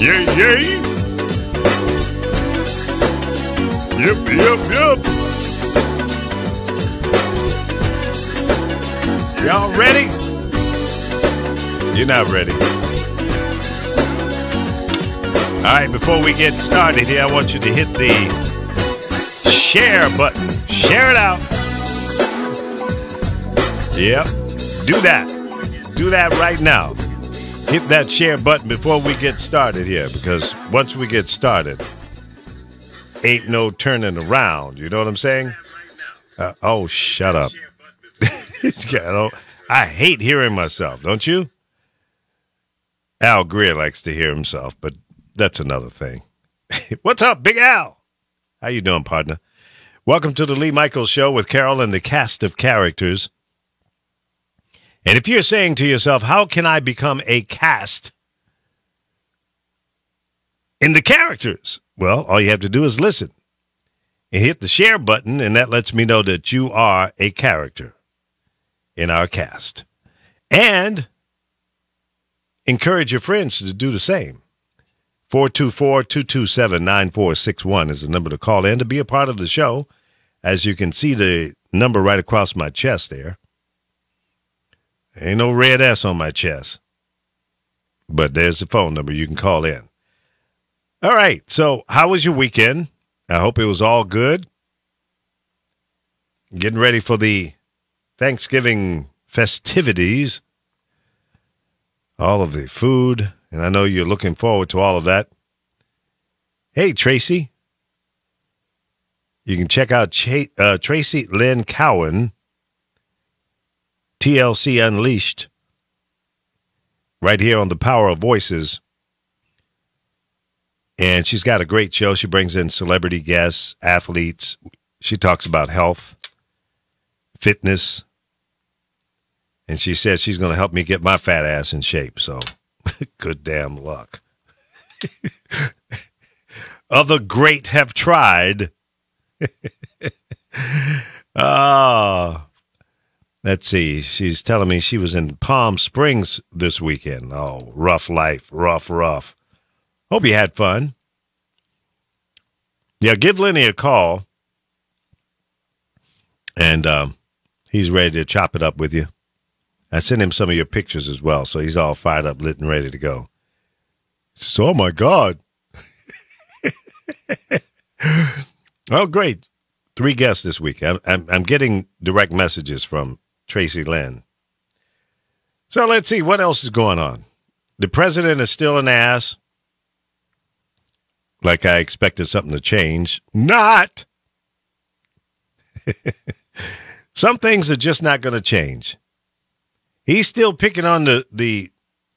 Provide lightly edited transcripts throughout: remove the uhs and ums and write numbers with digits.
Yeah, yeah. Yep. Y'all ready? You're not ready. All right, before we get started here, I want you to hit the share button. Share it out. Yep. Do that. Do that right now. Hit that share button before we get started here, because once we get started, ain't no turning around. You know what I'm saying? Oh, shut up. I hate hearing myself, don't you? Al Greer likes to hear himself, but that's another thing. What's up, Big Al? How you doing, partner? Welcome to the Lee Michaels Show with Carol and the cast of characters. And if you're saying to yourself, how can I become a cast in the characters? Well, all you have to do is listen and hit the share button, and that lets me know that you are a character in our cast. And encourage your friends to do the same. 424-227-9461 is the number to call in to be a part of the show. As you can see the number right across my chest there. Ain't no red S on my chest. But there's the phone number you can call in. All right, so how was your weekend? I hope it was all good. Getting ready for the Thanksgiving festivities. All of the food, and I know you're looking forward to all of that. Hey, Tracy. You can check out Tracy Lynn Cowan, TLC Unleashed, right here on the Power of Voices. And she's got a great show. She brings in celebrity guests, athletes. She talks about health, fitness. And she says she's going to help me get my fat ass in shape. So good damn luck. Other great have tried. Let's see. She's telling me she was in Palm Springs this weekend. Oh, rough life. Rough. Hope you had fun. Yeah, give Lenny a call. And he's ready to chop it up with you. I sent him some of your pictures as well, so he's all fired up, lit, and ready to go. So, oh, my God. Oh, great. 3 guests this week. I'm getting direct messages from Tracy Lynn. So let's see, what else is going on? The president is still an ass. Like I expected something to change. Not. Some things are just not going to change. He's still picking on the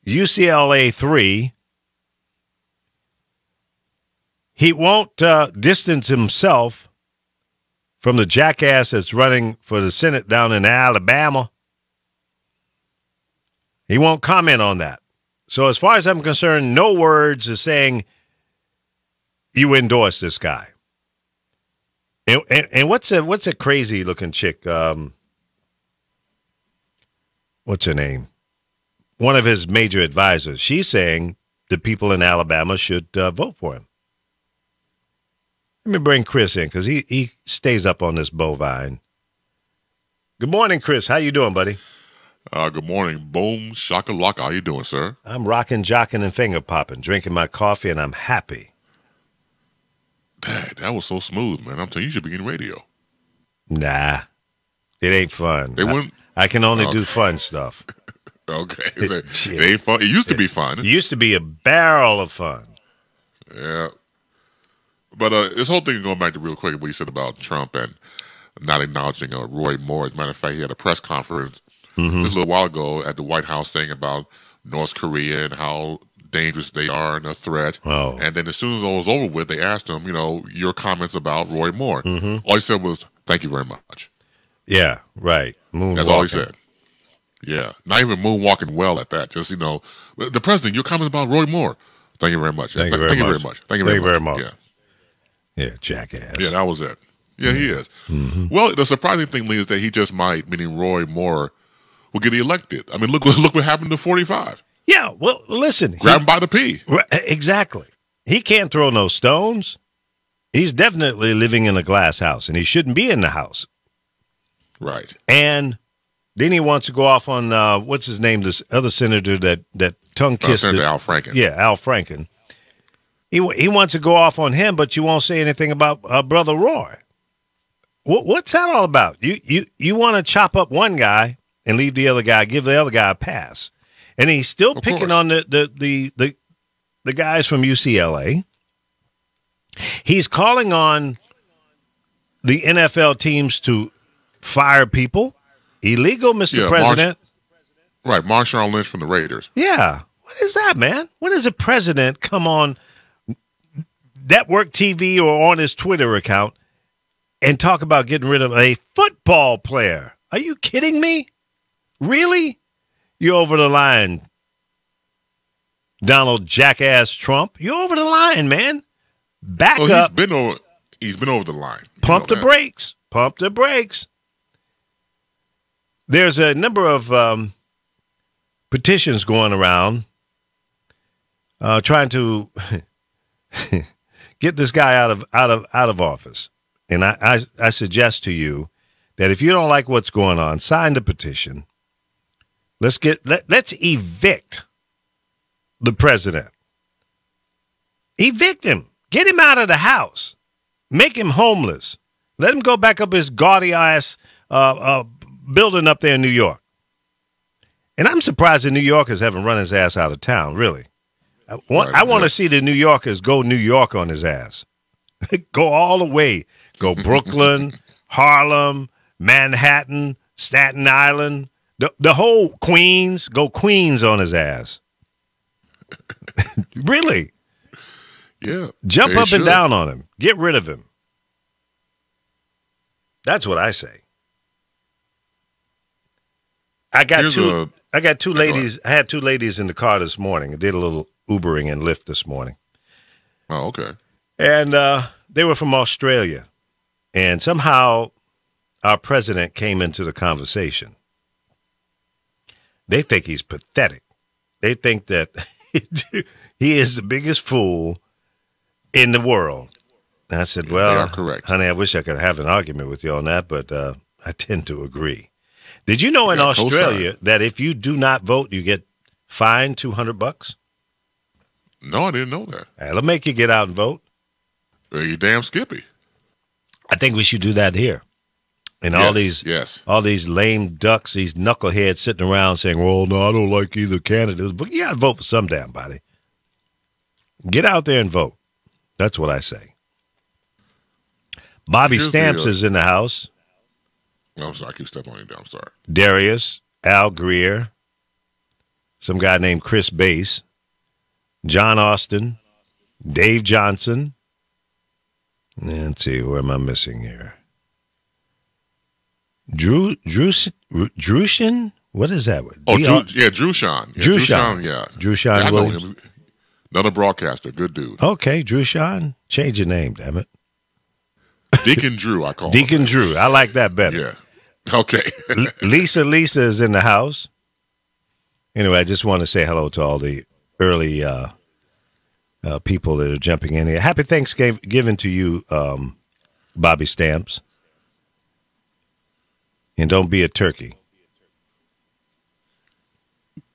UCLA 3. He won't distance himself from the jackass that's running for the Senate down in Alabama. He won't comment on that. So as far as I'm concerned, no words is saying you endorse this guy. And what's a crazy looking chick? What's her name? One of his major advisors. She's saying the people in Alabama should vote for him. Let me bring Chris in because he stays up on this bovine. Good morning, Chris. How you doing, buddy? Good morning. Boom, shakalaka. How you doing, sir? I'm rocking, jocking, and finger popping, drinking my coffee, and I'm happy. Dad, that was so smooth, man. I'm telling you, you should be in radio. Nah, it ain't fun. They wouldn't. I can only do fun stuff. Okay. It ain't fun. It used to be fun. It used to be a barrel of fun. Yeah. But this whole thing, going back to real quick, what you said about Trump and not acknowledging Roy Moore. As a matter of fact, he had a press conference just a little while ago at the White House saying about North Korea and how dangerous they are and a threat. Oh. And then as soon as it was over with, they asked him, your comments about Roy Moore. Mm-hmm. All he said was, thank you very much. Yeah, right. Moonwalking. That's all he said. Yeah. Not even moonwalking well at that. Just, the president, your comments about Roy Moore. Thank you very much. Thank you very much. Thank you very much. Yeah. Yeah, jackass. Yeah, that was it. Yeah, he is. Mm-hmm. Well, the surprising thing, Lee, is that he just might, meaning Roy Moore, will get elected. I mean, look what happened to 45. Yeah, well, listen. Grab him by the pee. Exactly. He can't throw no stones. He's definitely living in a glass house, and he shouldn't be in the house. Right. And then he wants to go off on, what's his name, this other senator that tongue-kissed. Senator Al Franken. Yeah, Al Franken. He wants to go off on him, but you won't say anything about Brother Roy. What's that all about? You want to chop up one guy and leave the other guy, give the other guy a pass. And he's still picking on the guys from UCLA. He's calling on the NFL teams to fire people. Illegal, Mr. President. Right, Marshawn Lynch from the Raiders. Yeah. What is that, man? When does a president come on network TV or on his Twitter account and talk about getting rid of a football player? Are you kidding me? Really? You're over the line, Donald Jackass Trump. You're over the line, man. Back up. He's been over the line. Pump the brakes. Pump the brakes. There's a number of petitions going around trying to get this guy out of office. And I suggest to you that if you don't like what's going on, sign the petition. Let's evict the president. Evict him. Get him out of the house. Make him homeless. Let him go back up his gaudy ass building up there in New York. And I'm surprised the New Yorkers haven't run his ass out of town, really. I want to see the New Yorkers go New York on his ass. Go all the way. Go Brooklyn, Harlem, Manhattan, Staten Island, the whole Queens. Go Queens on his ass. Really? Yeah. Jump up and down on him. Get rid of him. That's what I say. I got two ladies. I had two ladies in the car this morning. I did a little Ubering and Lyft this morning. Oh, okay. And they were from Australia. And somehow our president came into the conversation. They think he's pathetic. They think that he is the biggest fool in the world. And I said, well, correct. Honey, I wish I could have an argument with you on that, but I tend to agree. Did you know in Australia that if you do not vote, you get fined $200? No, I didn't know that. That'll make you get out and vote. Well, you damn skippy. I think we should do that here. And all these lame ducks, these knuckleheads sitting around saying, well, no, I don't like either candidate. But you got to vote for some damn body. Get out there and vote. That's what I say. Bobby Stamps is in the house. I'm sorry, I keep stepping on you down. I'm sorry. Darius, Al Greer, some guy named Chris Bass, John Austin, Dave Johnson. Let's see, where am I missing here? Drushin? What is that? Oh, Drushan. Drushan. Yeah. Drushan Williams. Another broadcaster. Good dude. Okay, Drushan. Change your name, damn it. Deacon Drew, I call him. Deacon Drew. I like that better. Yeah. Okay. Lisa is in the house. Anyway, I just want to say hello to all the early people that are jumping in here. Happy Thanksgiving to you, Bobby Stamps. And don't be a turkey.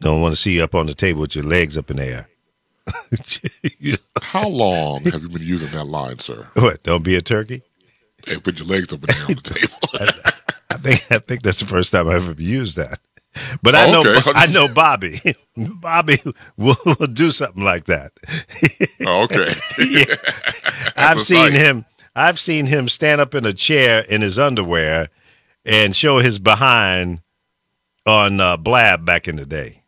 Don't want to see you up on the table with your legs up in the air. How long have you been using that line, sir? What? Don't be a turkey? Hey, put your legs up in the air on the table. I think that's the first time I've ever used that. But I know Bobby. Bobby will do something like that. Oh, okay. Yeah. I've seen him stand up in a chair in his underwear and show his behind on Blab back in the day.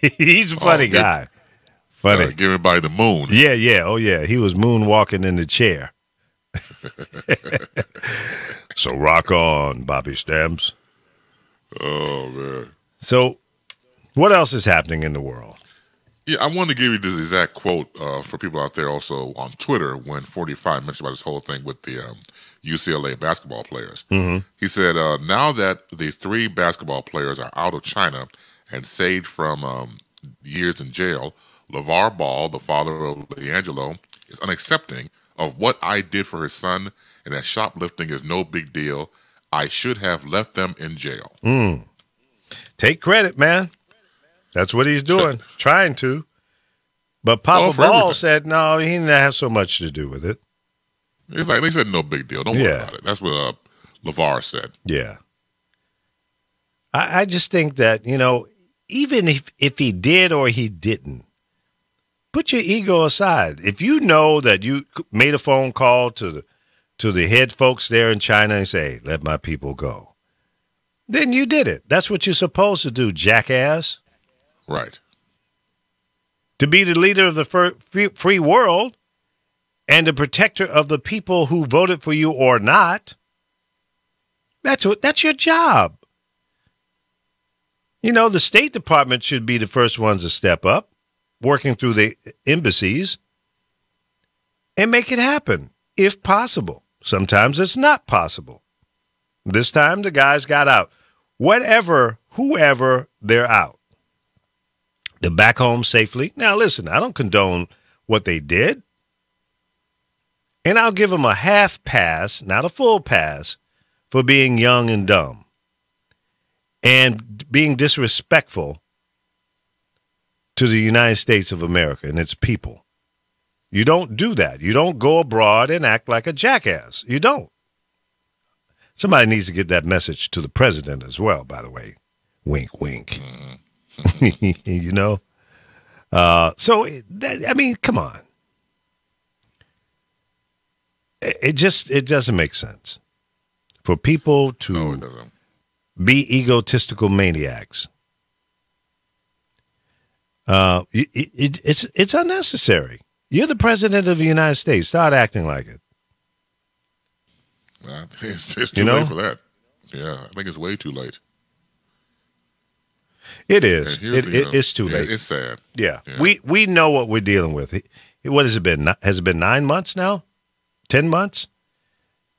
He's a funny guy. Funny. Give everybody the moon. Yeah. Oh, yeah. He was moonwalking in the chair. So rock on, Bobby Stamps. Oh, man. So what else is happening in the world? Yeah, I wanted to give you this exact quote for people out there also on Twitter when 45 mentioned about this whole thing with the UCLA basketball players. Mm-hmm. He said, now that the 3 basketball players are out of China and saved from years in jail. LeVar Ball, the father of LeAngelo, is unaccepting of what I did for his son, and that shoplifting is no big deal. I should have left them in jail. Take credit, man. That's what he's doing, trying to. But Papa Ball everything. said, no, he didn't have so much to do with it. He's like, they said no big deal. Don't worry about it. That's what LeVar said. Yeah. I just think that, even if he did or he didn't, put your ego aside. If you know that you made a phone call to the head folks there in China and say, let my people go, then you did it. That's what you're supposed to do, jackass. Right. To be the leader of the free world and the protector of the people who voted for you or not, that's your job. The State Department should be the first ones to step up, working through the embassies, and make it happen, if possible. Sometimes it's not possible. This time the guys got out. Whoever, they're out. They're back home safely. Now, listen, I don't condone what they did. And I'll give them a half pass, not a full pass, for being young and dumb and being disrespectful to the United States of America and its people. You don't do that. You don't go abroad and act like a jackass. You don't. Somebody needs to get that message to the president as well, by the way. Wink, wink. Come on. It doesn't make sense for people to be egotistical maniacs. It's unnecessary. You're the president of the United States. Start acting like it. It's too late for that. Yeah, I think it's way too late. It is. It's too late. It's sad. Yeah. We know what we're dealing with. What has it been? Has it been 9 months now? 10 months?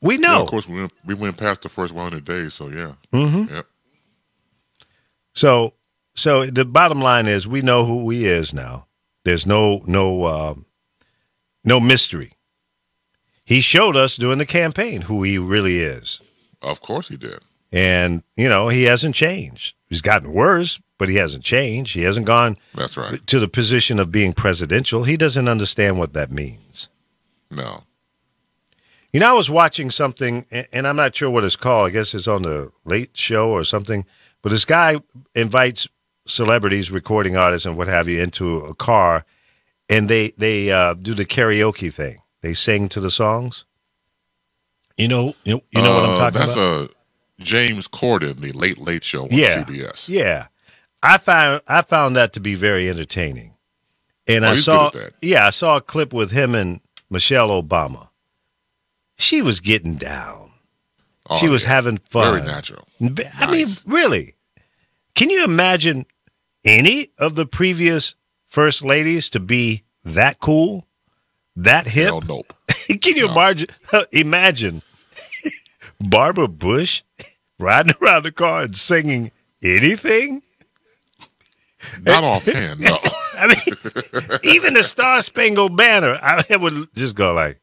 We know. Yeah, of course, we went past the first 100 days, so yeah. Mm-hmm. Yep. So the bottom line is we know who he is now. There's no mystery. He showed us during the campaign who he really is. Of course he did. And, he hasn't changed. He's gotten worse, but he hasn't changed. He hasn't gone That's right. to the position of being presidential. He doesn't understand what that means. No. I was watching something, and I'm not sure what it's called. I guess it's on the Late Show or something. But this guy invites celebrities, recording artists, and what have you, into a car, and they do the karaoke thing. They sing to the songs. You know what I'm talking about? That's James Corden, the Late Show on CBS. Yeah, I found that to be very entertaining, and I he's saw good at that. I saw a clip with him and Michelle Obama. She was getting down. She was having fun. Very natural. I mean, really, can you imagine any of the previous first ladies to be that cool, that hip? Hell, nope. Can you imagine Barbara Bush riding around the car and singing anything? Not offhand, no. I mean, even the Star Spangled Banner, I would just go like,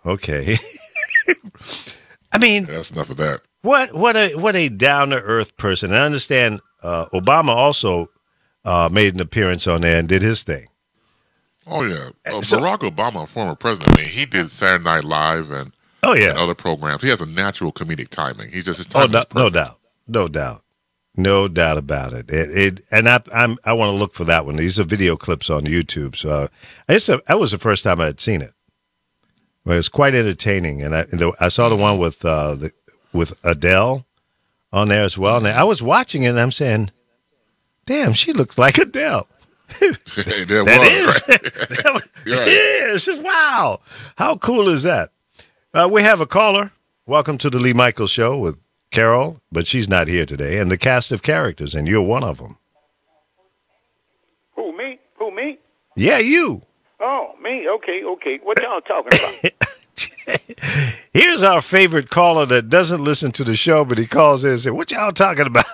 okay. I mean, that's enough of that. What a down to earth person. And I understand Obama also made an appearance on there and did his thing. Oh yeah, Barack Obama, former president, he did Saturday Night Live and other programs. He has a natural comedic timing. He just his timing is perfect. No doubt about it. And I want to look for that one. These are video clips on YouTube. So that was the first time I had seen it. It was quite entertaining, and I saw the one with Adele on there as well. And I was watching it, and I'm saying, "Damn, she looks like Adele." It is. Wow, how cool is that? We have a caller. Welcome to the Lee Michaels Show with Carol, but she's not here today, and the cast of characters, and you're one of them. Who, me? Yeah, you. Oh, me? Okay. What y'all talking about? Here's our favorite caller that doesn't listen to the show, but he calls in and says, what y'all talking about?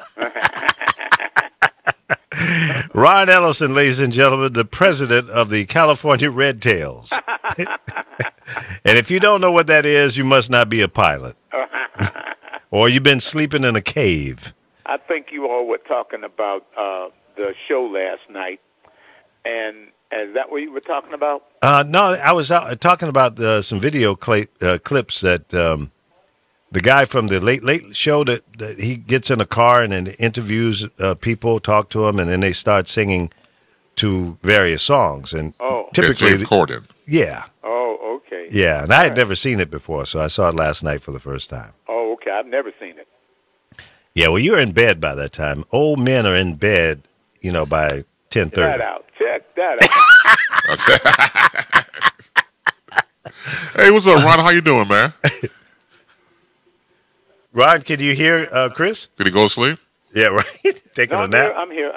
Ron Ellison, ladies and gentlemen, the president of the California Red Tails. And if you don't know what that is, you must not be a pilot. Or you've been sleeping in a cave. I think you all were talking about the show last night, and is that what you were talking about? No, I was talking about some video clips that the guy from the Late Show that he gets in a car and then interviews people, talk to them, and then they start singing to various songs. And typically, James Corden. Yeah. Oh, okay. Yeah, and I had never seen it before, so I saw it last night for the first time. Oh, okay. I've never seen it. Yeah, well, you're in bed by that time. Old men are in bed, by 10:30. Check that out. Hey, what's up, Ron? How you doing, man? Ron, can you hear Chris? Did he go to sleep? Yeah, right. Taking a nap. I'm here.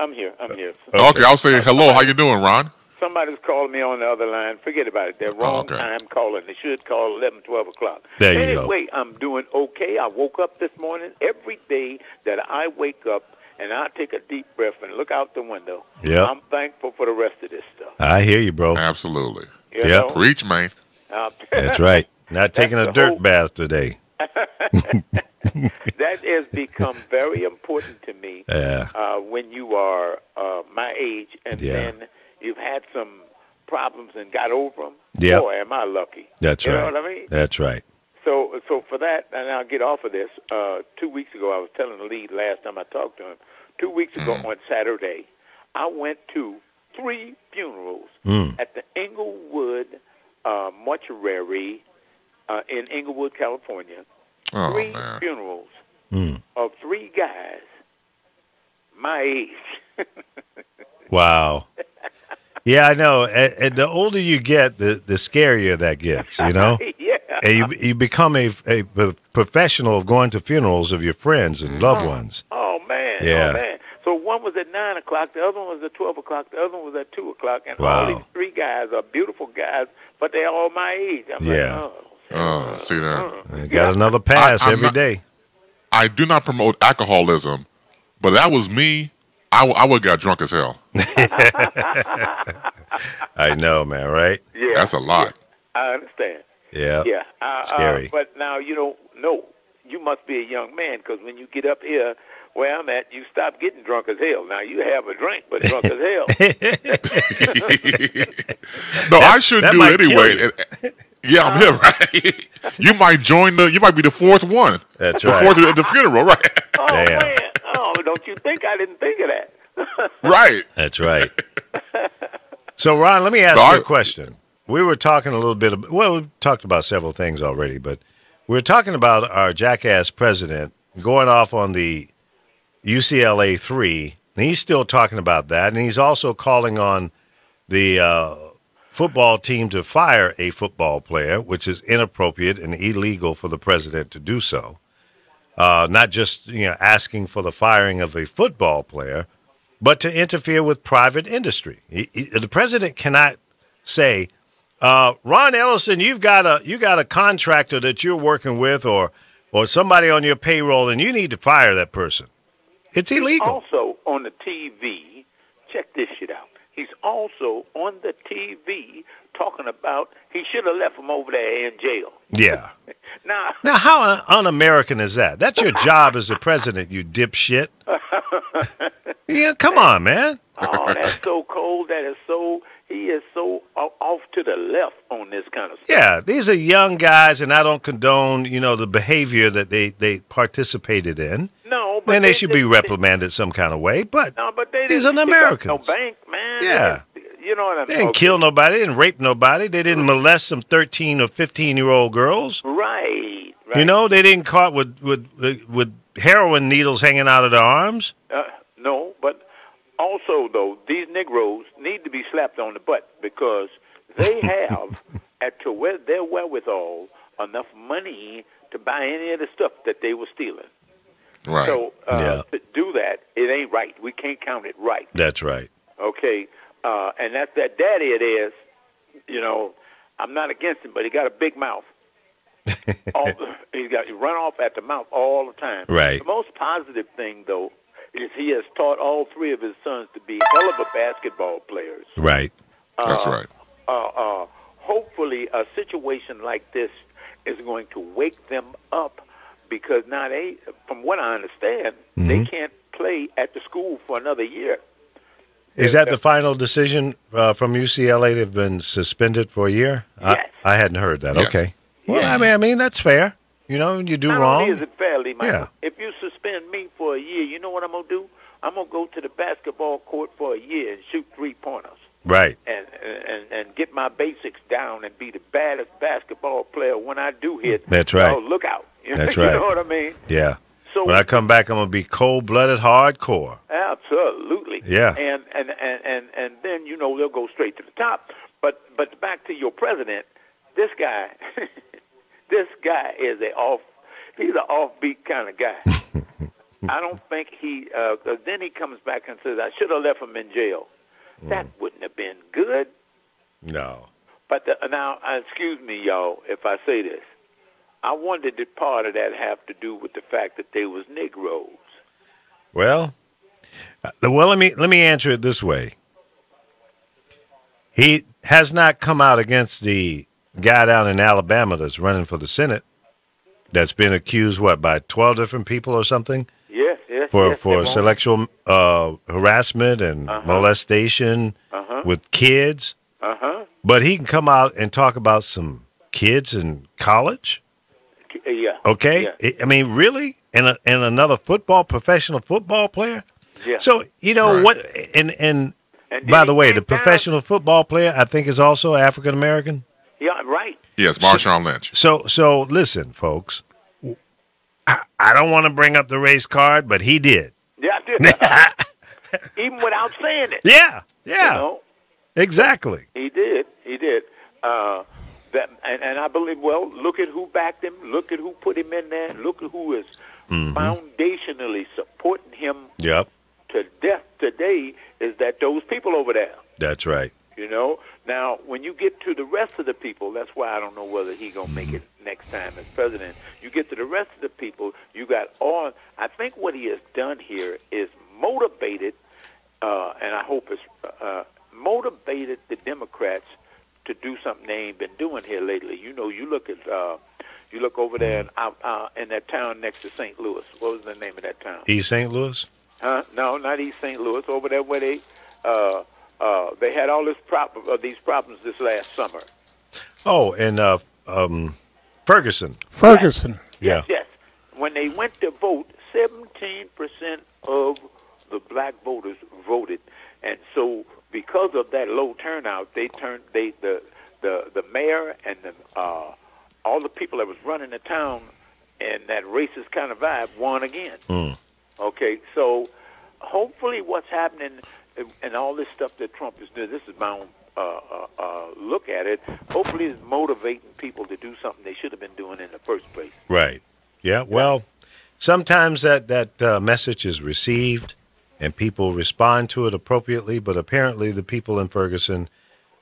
Okay, I'll say hello. How you doing, Ron? Somebody's calling me on the other line. Forget about it. They're wrong time calling. They should call 11, 12 o'clock. There you go. Anyway, I'm doing okay. I woke up this morning. Every day that I wake up and I take a deep breath and look out the window, I'm thankful for the rest of this stuff. I hear you, bro. Absolutely. You know? Preach, man. That's right. Not taking a dirt bath today. That has become very important to me when you are my age and then you've had some problems and got over them. Yep. Boy, am I lucky. That's right. You know what I mean? That's right. So for that, and I'll get off of this, 2 weeks ago, I was telling the lead last time I talked to him, 2 weeks ago on Saturday, I went to 3 funerals at the Inglewood mortuary in Inglewood, California. 3 funerals of 3 guys my age. Wow. Yeah, I know. And the older you get, the scarier that gets, Yeah. And you become a professional of going to funerals of your friends and loved ones. Oh, man. Yeah. Oh, man. So one was at 9 o'clock, the other one was at 12 o'clock, the other one was at 2 o'clock, and all these 3 guys are beautiful guys, but they're all my age. I'm like, see that? You got another pass every day. I do not promote alcoholism, but that was me. I would have got drunk as hell. I know, man, right? Yeah. That's a lot. Yeah, I understand. Yeah. Yeah. Scary. But now, no, you must be a young man, because when you get up here where I'm at, you stop getting drunk as hell. Now, you have a drink, but drunk as hell. No, I should do it anyway. Yeah, I'm here, right? You might be the 4th one. That's the right. 4th at the funeral, right? Oh, Damn. man. Oh, don't you think I didn't think of that? Right. That's right. So, Ron, let me ask you a question. We were talking a little bit we talked about several things already, but we were talking about our jackass president going off on the UCLA 3, and he's still talking about that, and he's also calling on the football team to fire a football player, which is inappropriate and illegal for the president to do so. Not just asking for the firing of a football player, but to interfere with private industry. The president cannot say, Ron Ellison, you got a contractor that you're working with, or somebody on your payroll, and you need to fire that person. It's illegal. Also on the TV, check this shit out. He's also on the TV talking about he should have left him over there in jail. Yeah. Now, how un-American is that? That's your job as the president, you dipshit. Yeah, come on, man. Oh, that's so cold. He is so off to the left on this kind of stuff. Yeah, these are young guys, and I don't condone, the behavior that they participated in. No, but and they should be reprimanded some kind of way. But they these are didn't Americans. No bank, man. Yeah. You know what I mean? They didn't kill nobody. They didn't rape nobody. They didn't molest some 13 or 15-year-old girls. Right. They didn't caught with heroin needles hanging out of their arms. No, but also, though, these Negroes need to be slapped on the butt, because they have, to their wherewithal, enough money to buy any of the stuff that they were stealing. Right. So to do that, it ain't right. We can't count it right. That's right. Okay. And that's that daddy it is. I'm not against him, but he got a big mouth. He run off at the mouth all the time. Right. The most positive thing, though, is he has taught all three of his sons to be hell of a basketball players. Right. That's right. Hopefully, a situation like this is going to wake them up, because now they, from what I understand, they can't play at the school for another year. Is that the final decision from UCLA? They've been suspended for a year? Yes. I hadn't heard that. Yes. Okay. Well, Yes. I mean, that's fair. You know, you do Not wrong. only is it fairly, Michael, Yeah. if you suspend me for a year, you know what I'm going to do? I'm going to go to the basketball court for a year and shoot three-pointers Right. and get my basics down and be the baddest basketball player when I do hit. That's right. Oh, look out. That's You right. know what I mean? Yeah. So When I come back, I'm going to be cold-blooded hardcore. Absolutely. Yeah. And then, you know, they'll go straight to the top. But back to your president, this guy this guy is he's an offbeat kind of guy. I don't think then he comes back and says, I should have left him in jail. That wouldn't have been good. No. But now, excuse me, y'all, if I say this. I wonder did part of that have to do with the fact that they was Negroes? Well, let me answer it this way. He has not come out against the guy down in Alabama that's running for the Senate that's been accused, by 12 different people or something? Yes. For sexual harassment and molestation with kids. But he can come out and talk about some kids in college? Yeah. Okay? Yeah. I mean, really? And another professional football player? Yeah. So, you know Right. what? And And by then the he way, came the down- professional football player, I think, is also African American. Yeah, right. Yes, Marshawn Lynch. So listen, folks. I don't want to bring up the race card, but he did. Yeah, I did. Even without saying it. Yeah. You know, Exactly. he did. And I believe, well, look at who backed him. Look at who put him in there. Look at who is foundationally supporting him Yep. to death today is that those people over there. That's right. You know, now when you get to the rest of the people, that's why I don't know whether he gonna make it next time as president. You get to the rest of the people, you got all. I think what he has done here is motivated, and I hope it's motivated the Democrats to do something they ain't been doing here lately. You know, you look over there in that town next to St. Louis. What was the name of that town? East St. Louis? Huh? No, not East St. Louis. Over there where they had all these problems this last summer. Oh, and Ferguson. Ferguson. Yeah. Yes. When they went to vote, 17% of the black voters voted, and so because of that low turnout, the mayor and all the people that was running the town and that racist kind of vibe won again. Okay, so hopefully what's happening and all this stuff that Trump is doing, this is my own look at it, hopefully it's motivating people to do something they should have been doing in the first place. Right. Yeah. Well, sometimes that message is received and people respond to it appropriately, but apparently the people in Ferguson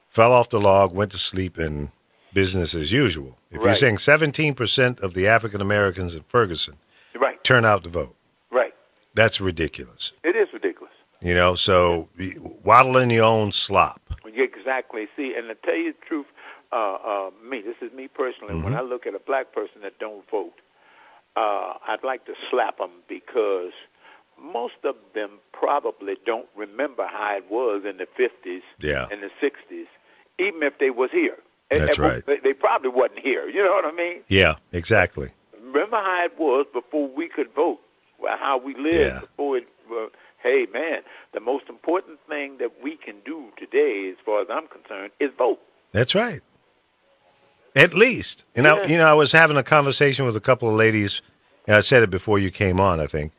fell off the log, went to sleep, and business as usual. If you're Right. saying 17% of the African Americans in Ferguson Right, turn out to vote, right. that's ridiculous. It is ridiculous. You know, so waddle in your own slop. Exactly. See, and to tell you the truth, this is me personally, when I look at a black person that don't vote, I'd like to slap them because most of them probably don't remember how it was in the 50s Yeah. and the 60s, even if they was here. That's right. They probably wasn't here. You know what I mean? Yeah, exactly. Remember how it was before we could vote, how we lived Yeah. before it. Hey, man, the most important thing that we can do today, as far as I'm concerned, is vote. That's right. At least. And Yeah. I was having a conversation with a couple of ladies, and I said it before you came on, I think,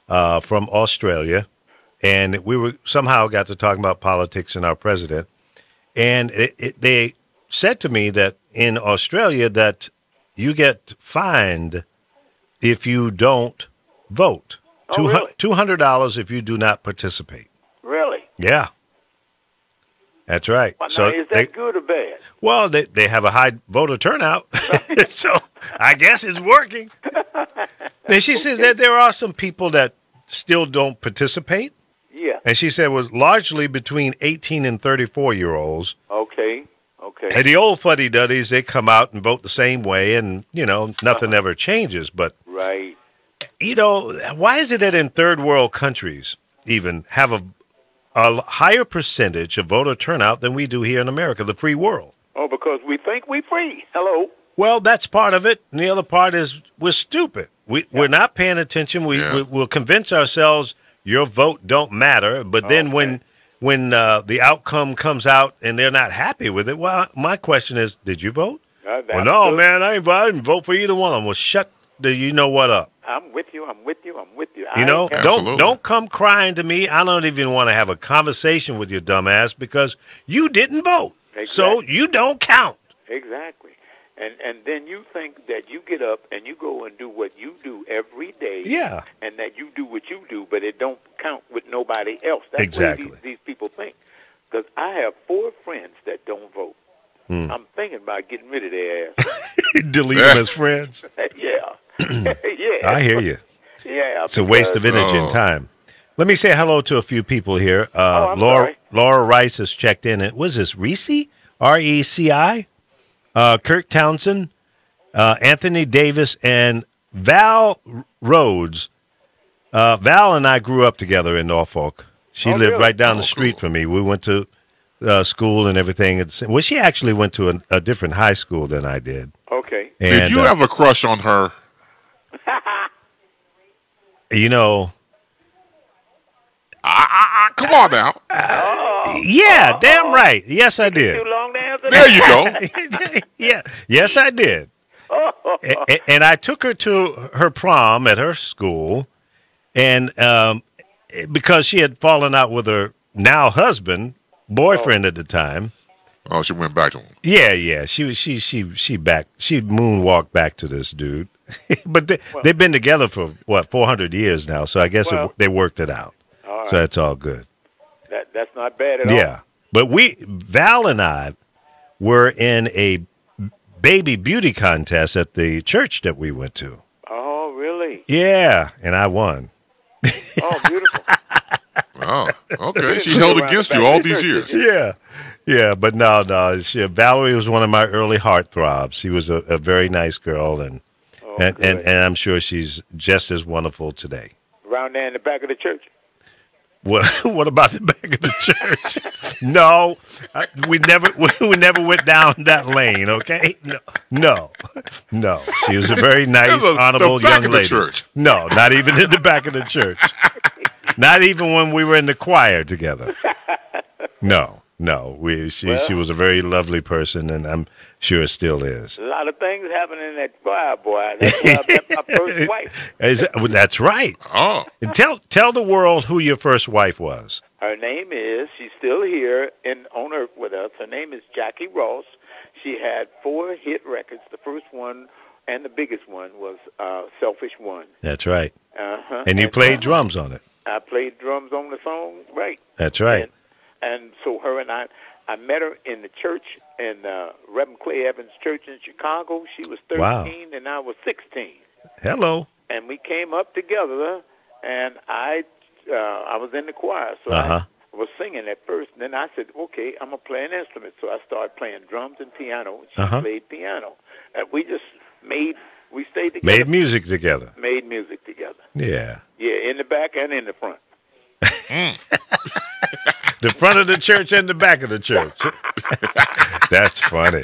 from Australia, and we somehow got to talking about politics and our president, and they said to me that in Australia that you get fined if you don't vote. Oh, really? $200 if you do not participate. Really? Yeah. That's right. Well, So now, is that good or bad? well, they have a high voter turnout, so I guess it's working. And she says that there are some people that still don't participate, And she said it was largely between 18 and 34-year-olds. Okay. And the old fuddy-duddies, they come out and vote the same way, and, nothing ever changes. But, Right. why is it that in third-world countries even have a higher percentage of voter turnout than we do here in America, the free world? Oh, because we think we free. Hello. Well, that's part of it. And the other part is we're stupid. We're not paying attention. We'll convince ourselves your vote don't matter. But then when the outcome comes out and they're not happy with it, well, my question is, did you vote? Well, no, man, I didn't vote for either one of them. Well, shut the you-know-what up. I'm with you. Don't come crying to me. I don't even want to have a conversation with your dumbass because you didn't vote. Exactly. So you don't count. Exactly. And then you think that you get up and you go and do what you do every day. Yeah. And that you do what you do, but it don't count with nobody else. That's exactly what these people think. Because I have 4 friends that don't vote. I'm thinking about getting rid of their ass. Delete them as friends. Yeah. Yeah. I hear you. Yeah. It's a waste of energy and time. Let me say hello to a few people here. I'm Laura sorry. Rice has checked in. Was this Reese? R-E-C-I? Kirk Townsend, Anthony Davis, and Val Rhodes. Val and I grew up together in Norfolk. She lived really? right down the street from me. We went to school and everything. Well, she actually went to a different high school than I did. Okay. And, did you have a crush on her? Come on now. Yeah, damn right. Yes, I did. Too long to answer There that? you go. Yeah, yes, I did. And I took her to her prom at her school, and because she had fallen out with her now husband, boyfriend at the time. Oh, she went back to him. Yeah. She moonwalked back to this dude, but they've been together for 400 years now. So I guess they worked it out. All right. So that's all good. That's not bad at all. Yeah, but Val and I were in a baby beauty contest at the church that we went to. Oh, really? Yeah, and I won. Oh, beautiful. Oh, okay. She held against you all these years. Yeah, but no. Valerie was one of my early heartthrobs. She was a very nice girl, and I'm sure she's just as wonderful today. Around there in the back of the church. What about the back of the church? No, we never went down that lane. Okay, no. She was a very nice, honorable young lady. Church. No, not even in the back of the church. Not even when we were in the choir together. No. She was a very lovely person, and I'm sure still is. A lot of things happen in that choir, boy. That's where I met my first wife. That's right. Oh. And tell the world who your first wife was. Her name is, she's still here on earth with us. Her name is Jackie Ross. She had 4 hit records. The first one and the biggest one was Selfish One. That's right. Uh-huh. And you played drums on it. I played drums on the song, right. That's right. And so her and I met her in the church, in Reverend Clay Evans Church in Chicago. She was 13 Wow. and I was 16. Hello. And we came up together, and I was in the choir, so Uh-huh. I was singing at first. And then I said, okay, I'm going to play an instrument. So I started playing drums and piano. She played piano. And we stayed together. Made music together. Made music together. Yeah. Yeah, in the back and in the front. The front of the church and the back of the church. That's funny.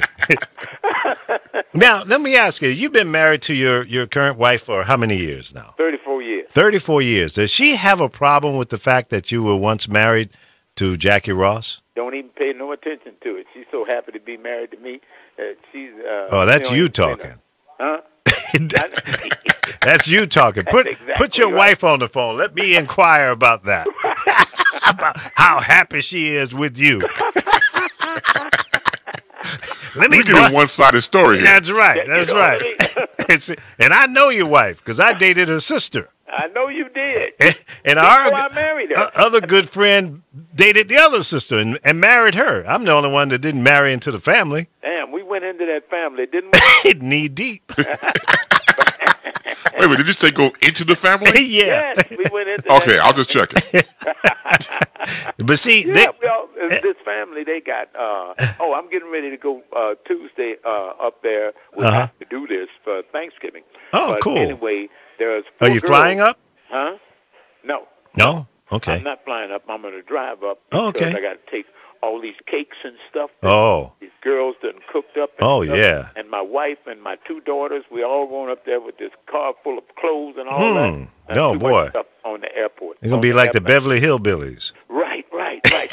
Now, let me ask you, you've been married to your current wife for how many years now? 34 years. 34 years. Does she have a problem with the fact that you were once married to Jackie Ross? Don't even pay no attention to it. She's so happy to be married to me. She's. That's you talking. Huh? That's you talking. Put your wife on the phone. Let me inquire about that. About how happy she is with you. We get a one-sided story here. That's right. And I know your wife because I dated her sister. I know you did. And I married her. Other good friend dated the other sister and married her. I'm the only one that didn't marry into the family. Damn, we went into that family, didn't we? Knee deep. Wait a minute, did you say go into the family? Yeah. Yes, we went into Okay, that I'll just check it. But see, Yeah, well, this family, they got, I'm getting ready to go Tuesday up there. We have to do this for Thanksgiving. Oh, but cool. Anyway, there's are 4 you girls. flying up? Huh? No. No. Okay. I'm not flying up. I'm going to drive up Oh, because okay. I got to take all these cakes and stuff that Oh. these girls done cooked up. And Oh, stuff. yeah. And my wife and my 2 daughters, we all going up there with this car full of clothes and all that. And No, too much boy. stuff on the airport. It's gonna be like the Beverly Hillbillies. Right.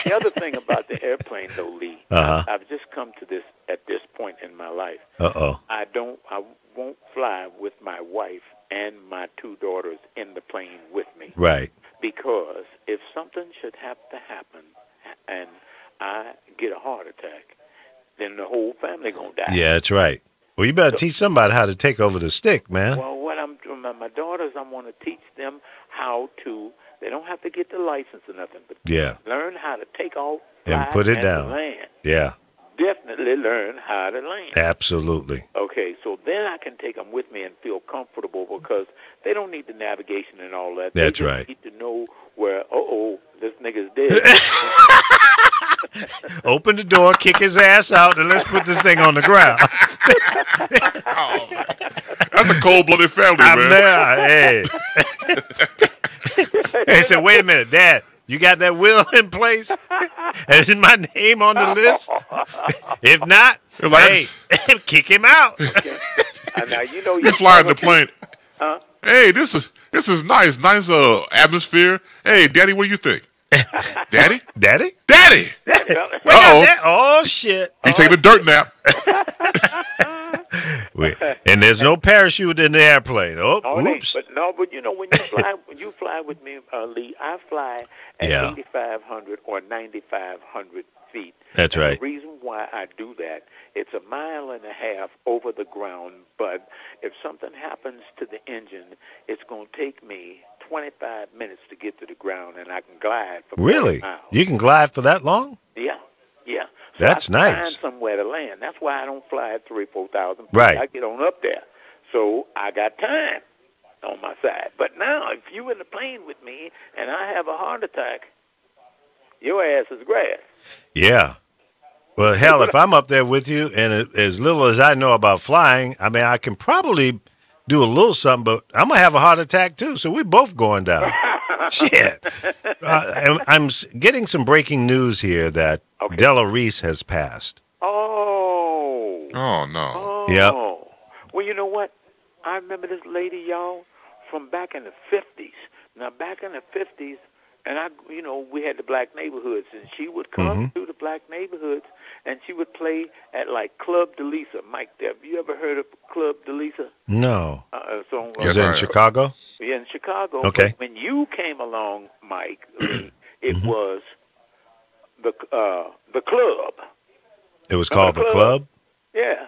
The other thing about the airplane, though, Lee, I've just come to this at this point in my life. I won't fly with my wife and my 2 daughters in the plane with me. Right. Because if something should have to happen and I get a heart attack, then the whole family gonna die. Yeah, that's right. Well, you better teach somebody how to take over the stick, man. Well, what I'm doing, my daughters, I want to teach them how to. They don't have to get the license or nothing, but learn how to take off and put it down. Land. Yeah. Definitely learn how to land. Absolutely. Okay, so then I can take them with me and feel comfortable because they don't need the navigation and all that. That's they right. Need to know where. This nigga's dead. Open the door, kick his ass out, and let's put this thing on the ground. That's a cold-blooded family, man. Hey. Hey, said, wait a minute, Dad. You got that will in place? And is my name on the list? If not, hey, kick him out. Okay. Now you flying the plane. Huh? Hey, this is nice atmosphere. Hey, Daddy, what do you think? Daddy? Daddy? Uh-oh. Oh, shit. He's taking a dirt nap. And there's no parachute in the airplane. Oh, oops. But when you fly with me, Lee, I fly at 8,500 or 9,500 feet. That's right. The reason why I do that, it's 1.5 miles over the ground, but if something happens to the engine, it's going to take me 25 minutes to get to the ground, and I can glide for 40 miles. You can glide for that long? Yeah. So that's nice. Find somewhere to land. That's why I don't fly at 3,000, 4,000 feet. Right. I get on up there. So I got time on my side. But now, if you in the plane with me and I have a heart attack, your ass is grass. Yeah. Well, hell, if I'm up there with you, and as little as I know about flying, I mean, I can probably do a little something, but I'm going to have a heart attack, too, so we're both going down. Shit. I'm getting some breaking news here that Della Reese has passed. Oh, no. Yep. Well, you know what? I remember this lady, y'all, from back in the 50s. Now, back in the 50s, and we had the black neighborhoods, and she would come through the black neighborhoods, and she would play at, like, Club DeLisa. Mike, have you ever heard of Club DeLisa? No. Is it in Chicago? Yeah, in Chicago. Okay. But when you came along, Mike, it was the club. It was called the club? Yeah.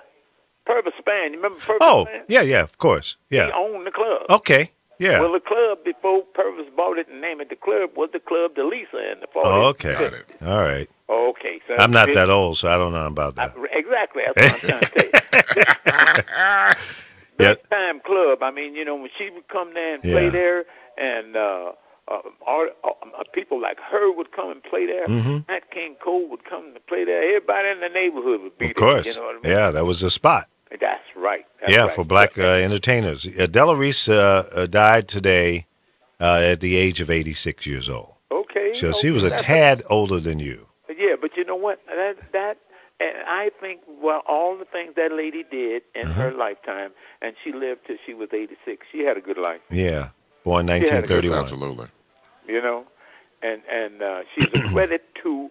Purvis Spann. You remember Purvis Spann? Yeah, of course. Yeah. He owned the club. Okay. Yeah. Well, the club, before Purvis bought it and named it the club, was the Club DeLisa in the 40s. Oh, okay. Got it. All right. Okay. So I'm not that old, so I don't know about that. Exactly. That's what I'm trying to tell you. Big time club. I mean, when she would come there and play there, and people like her would come and play there. Nat King Cole would come to play there. Everybody in the neighborhood would be there. Of course. You know what I mean? Yeah, that was the spot. That's right. For black entertainers. Della Reese died today at the age of 86 years old. Okay. So she was a tad older than you. Yeah, but you know what? That and I think, all the things that lady did in her lifetime, and she lived till she was 86. She had a good life. Yeah, born 1931. Absolutely. And she's a credit to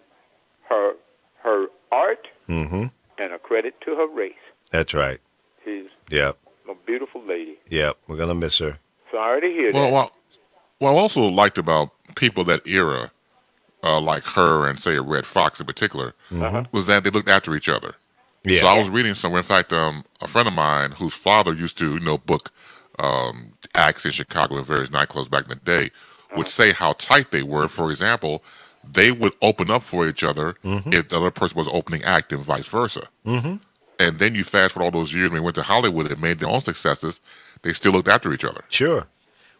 her art and a credit to her race. That's right. She's a beautiful lady. Yep, we're going to miss her. Sorry to hear that. What I also liked about people that era, like her and, say, Red Fox in particular, was that they looked after each other. Yeah. So I was reading somewhere, in fact, a friend of mine whose father used to, book acts in Chicago and various nightclubs back in the day, would say how tight they were. For example, they would open up for each other if the other person was opening act and vice versa. And then you fast forward all those years when they went to Hollywood and made their own successes, they still looked after each other. Sure.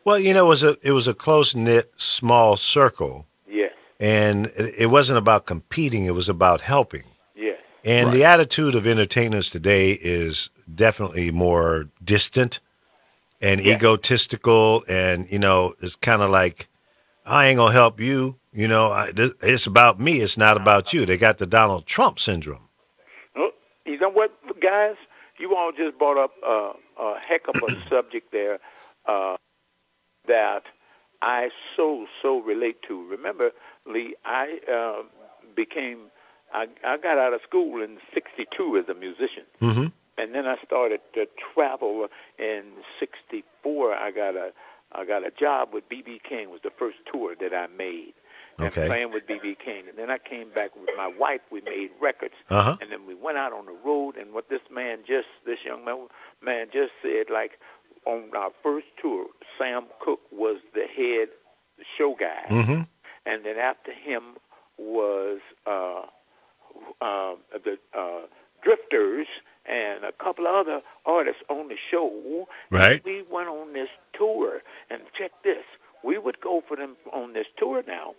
Well, it was a close knit, small circle, Yes. and it wasn't about competing. It was about helping. Yes. And Right. the attitude of entertainers today is definitely more distant and Yes. egotistical, and it's kind of like, I ain't gonna help you. It's about me. It's not about you. They got the Donald Trump syndrome. Well, you know what, guys? You all just brought up a heck of a subject there that I so relate to. Remember, Lee, I got out of school in '62 as a musician, Mm-hmm. and then I started to travel in '64. I got a job with B.B. King. Was the first tour that I made. And Okay. playing with B.B. King. And then I came back with my wife. We made records. Uh-huh. And then we went out on the road. And what this young man just said, like on our first tour, Sam Cooke was the head show guy. Mm-hmm. And then after him was the Drifters and a couple of other artists on the show. Right. And we went on this tour. And check this. We would go for them on this tour now.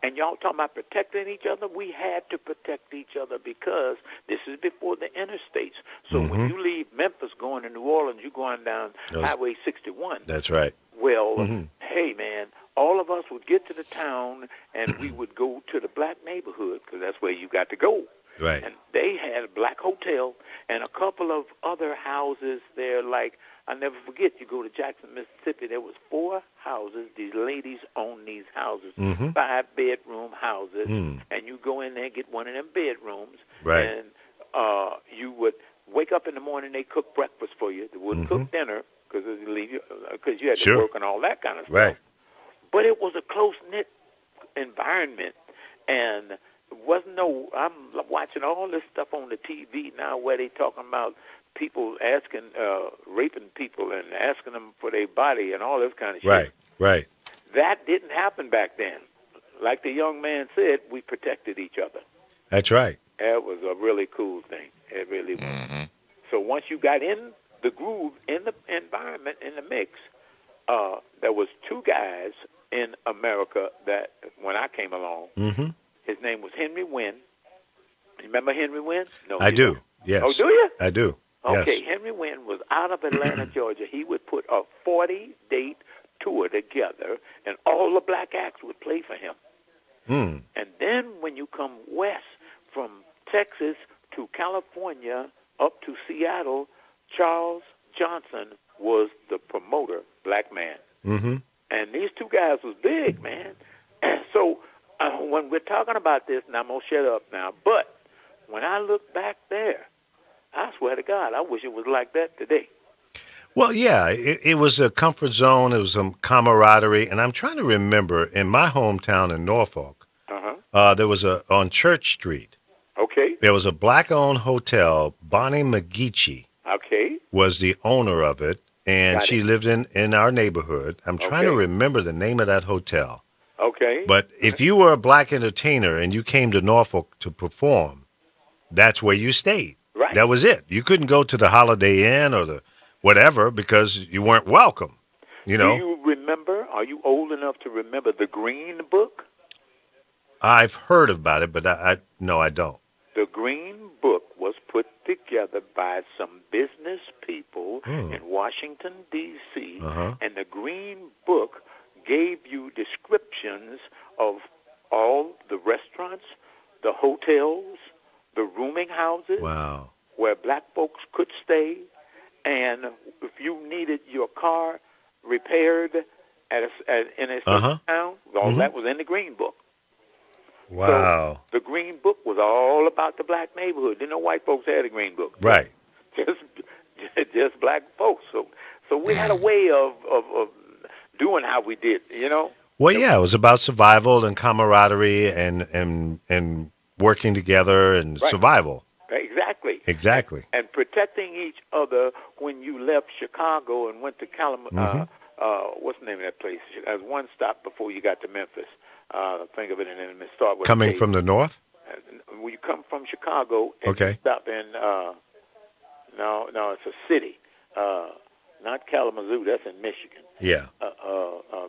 And y'all talking about protecting each other? We had to protect each other because this is before the interstates. So when you leave Memphis going to New Orleans, you're going down Highway 61. That's right. Well, hey, man, all of us would get to the town and we would go to the black neighborhood because that's where you got to go. Right. And they had a black hotel and a couple of other houses there. Like, I'll never forget, you go to Jackson, Mississippi, there was 4 houses. These ladies owned these houses, 5-bedroom houses. And you go in there and get one of them bedrooms. Right. And you would wake up in the morning, they cook breakfast for you. They wouldn't cook dinner because you had to work and all that kind of stuff. Right. But it was a close-knit environment. And wasn't I'm watching all this stuff on the TV now where they talking about people raping people and asking them for their body and all this kind of shit. Right. Right. That didn't happen back then. Like the young man said, we protected each other. That's right. That was a really cool thing. It really was. So once you got in the groove, in the environment, in the mix, there was 2 guys in America that when I came along, his name was Henry Wynn. You remember Henry Wynn? No, I do. Yes. Oh, do you? I do. Okay, Yes. Henry Wynn was out of Atlanta, Georgia. He would put a 40-date tour together, and all the black acts would play for him. And then when you come west from Texas to California up to Seattle, Charles Johnson was the promoter, black man. And these 2 guys was big, man. So when we're talking about this, and I'm going to shut up now, but when I look back there, I swear to God, I wish it was like that today. Well, yeah, it was a comfort zone. It was some camaraderie. And I'm trying to remember, in my hometown in Norfolk, there was on Church Street, Okay. there was a black-owned hotel. Bonnie McGeechee Okay. was the owner of it, and Got she it. lived in our neighborhood. I'm trying to Okay. remember the name of that hotel. Okay. But if you were a black entertainer and you came to Norfolk to perform, that's where you stayed. Right. That was it. You couldn't go to the Holiday Inn or the whatever because you weren't welcome. You know, Do you remember, are you old enough to remember the Green Book? I've heard about it, but no, I don't. The Green Book was put together by some business people in Washington, D.C., and the Green Book gave you descriptions of all the restaurants, the hotels, the rooming houses Wow. where black folks could stay, and if you needed your car repaired in a certain town, all that was in the Green Book. Wow. So the Green Book was all about the black neighborhood. Didn't know white folks had a Green Book. Right. Just black folks. So we had a way of doing how we did, you know? Well, yeah, it was about survival and camaraderie and working together and Right. survival. Exactly. Exactly. And protecting each other when you left Chicago and went to what's the name of that place? As one stop before you got to Memphis. Think of it and then start with Coming a K. from the north? When you come from Chicago and Okay. you stop in, no, it's a city. not Kalamazoo. That's in Michigan. Yeah.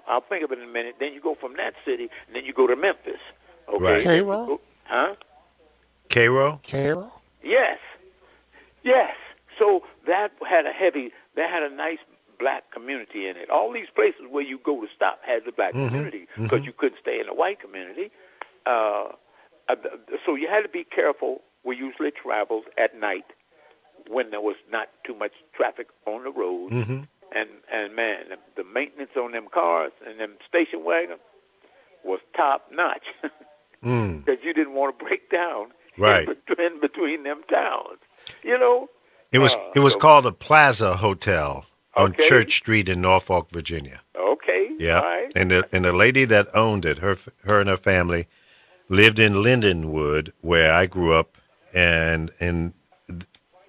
I'll think of it in a minute. Then you go from that city, and then you go to Memphis. Okay. Right. Cairo? Huh? Cairo? Cairo? Yes. Yes. So that had a nice black community in it. All these places where you go to stop had the black community because you couldn't stay in the white community. So you had to be careful. We usually traveled at night when there was not too much traffic on the road. And man, the maintenance on them cars and them station wagons was top notch because you didn't want to break down Right. in between them towns. You know, It was called the Plaza Hotel on Okay. Church Street in Norfolk, Virginia. okay, Yeah. all right. And the lady that owned it, her and her family lived in Lindenwood, where I grew up, and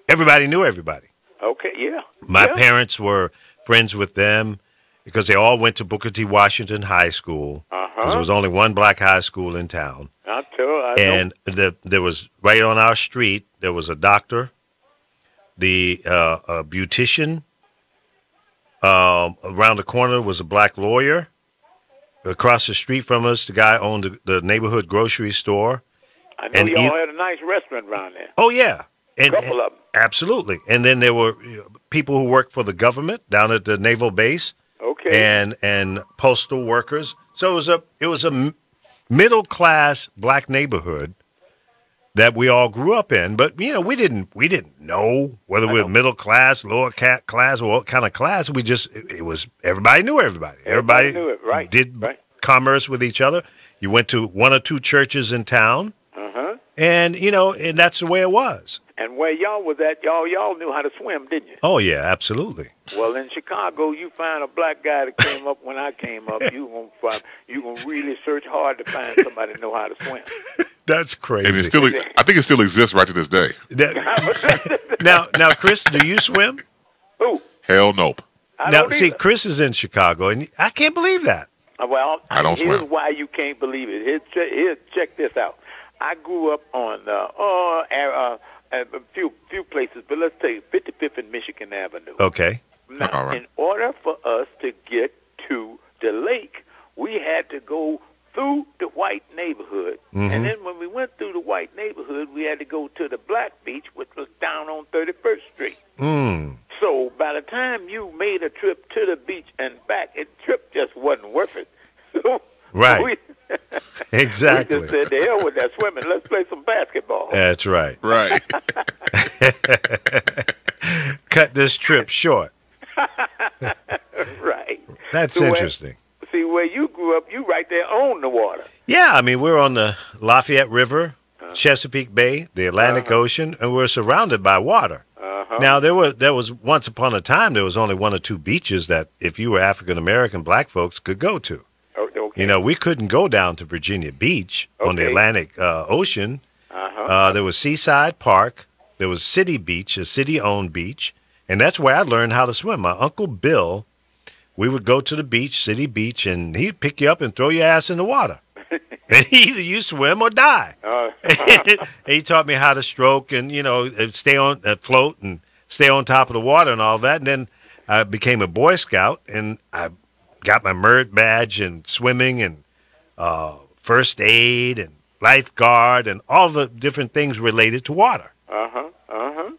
everybody knew everybody. Okay, yeah. My yeah. parents were friends with them because they all went to Booker T. Washington High School. Because there was only one black high school in town. I know. And there was, right on our street, there was a doctor, a beautician. Around the corner was a black lawyer. Across the street from us, the guy owned the neighborhood grocery store. I know and y'all had a nice restaurant around there. Oh, yeah. Couple of them. Absolutely. And then there were people who worked for the government down at the naval base. Okay. And postal workers. So it was a middle class black neighborhood that we all grew up in. But we didn't know whether we were middle class, lower class, or what kind of class. It was everybody knew everybody. Everybody knew it, right? Did right. commerce with each other. You went to one or two churches in town, and and that's the way it was. And where y'all was at, y'all knew how to swim, didn't you? Oh yeah, absolutely. Well, in Chicago, you find a black guy that came up when I came up. You gonna really search hard to find somebody that know how to swim. That's crazy. And I think it still exists right to this day. Now, Chris, do you swim? Who? Hell nope. I Now, don't see, either. Chris is in Chicago, and I can't believe that. Well, I don't here's swim. why you can't believe it. Here, check this out. I grew up on a few places, but let's take 55th and Michigan Avenue. Okay. Now, All right. in order for us to get to the lake, we had to go through the white neighborhood. And then when we went through the white neighborhood, we had to go to the black beach, which was down on 31st Street. So by the time you made a trip to the beach and back, the trip just wasn't worth it. So Right. we Exactly. just said, the hell with that swimming. Let's play some basketball. That's right. Right. Cut this trip short. Right. That's So interesting. See, where you grew up, you right there on the water. Yeah, I mean, we're on the Lafayette River, Chesapeake Bay, the Atlantic Ocean, and we're surrounded by water. Now, there was once upon a time, there was only one or two beaches that if you were African-American black folks could go to. Okay. We couldn't go down to Virginia Beach on the Okay. Atlantic Ocean. There was Seaside Park. There was City Beach, a city-owned beach, and that's where I learned how to swim. My Uncle Bill, we would go to the beach, City Beach, and he'd pick you up and throw your ass in the water. And either you swim or die. He taught me how to stroke and, stay on, float and stay on top of the water and all that. And then I became a Boy Scout, and I got my merit badge in swimming and first aid and lifeguard and all the different things related to water.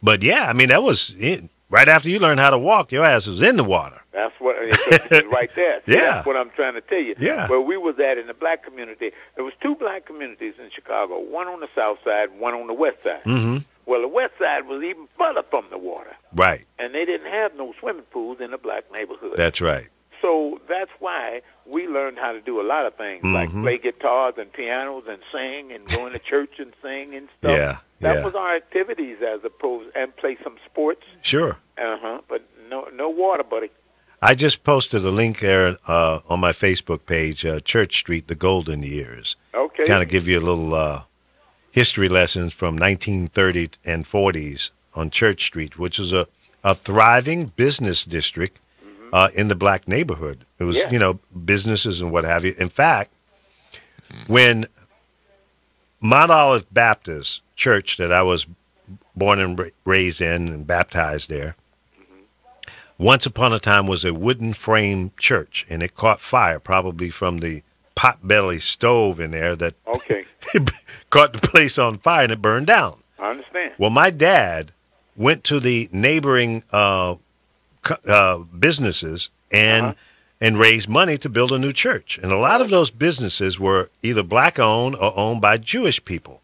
But yeah, I mean, that was it. Right after you learned how to walk, your ass was in the water. That's what it's right there. See, Yeah. That's what I'm trying to tell you. Yeah. Where we was at in the black community, there was two black communities in Chicago, one on the south side, one on the west side. Mm-hmm. Well, the west side was even further from the water, Right. and they didn't have no swimming pools in the black neighborhood. That's right. So that's why we learned how to do a lot of things, like play guitars and pianos and sing and go into church and sing and stuff. Yeah, That yeah. was our activities as opposed, and play some sports. Sure. But no water, buddy. I just posted a link there on my Facebook page, Church Street, The Golden Years. Okay. Kind of give you a little history lessons from 1930 and 40s on Church Street, which is a thriving business district in the black neighborhood. It was, Yeah. businesses and what have you. In fact, when Mount Olive Baptist Church that I was born and raised in and baptized there, once upon a time was a wooden frame church, and it caught fire, probably from the potbelly stove in there that Okay, caught the place on fire and it burned down. I understand. Well, my dad went to the neighboring businesses and raised money to build a new church. And a lot of those businesses were either black-owned or owned by Jewish people.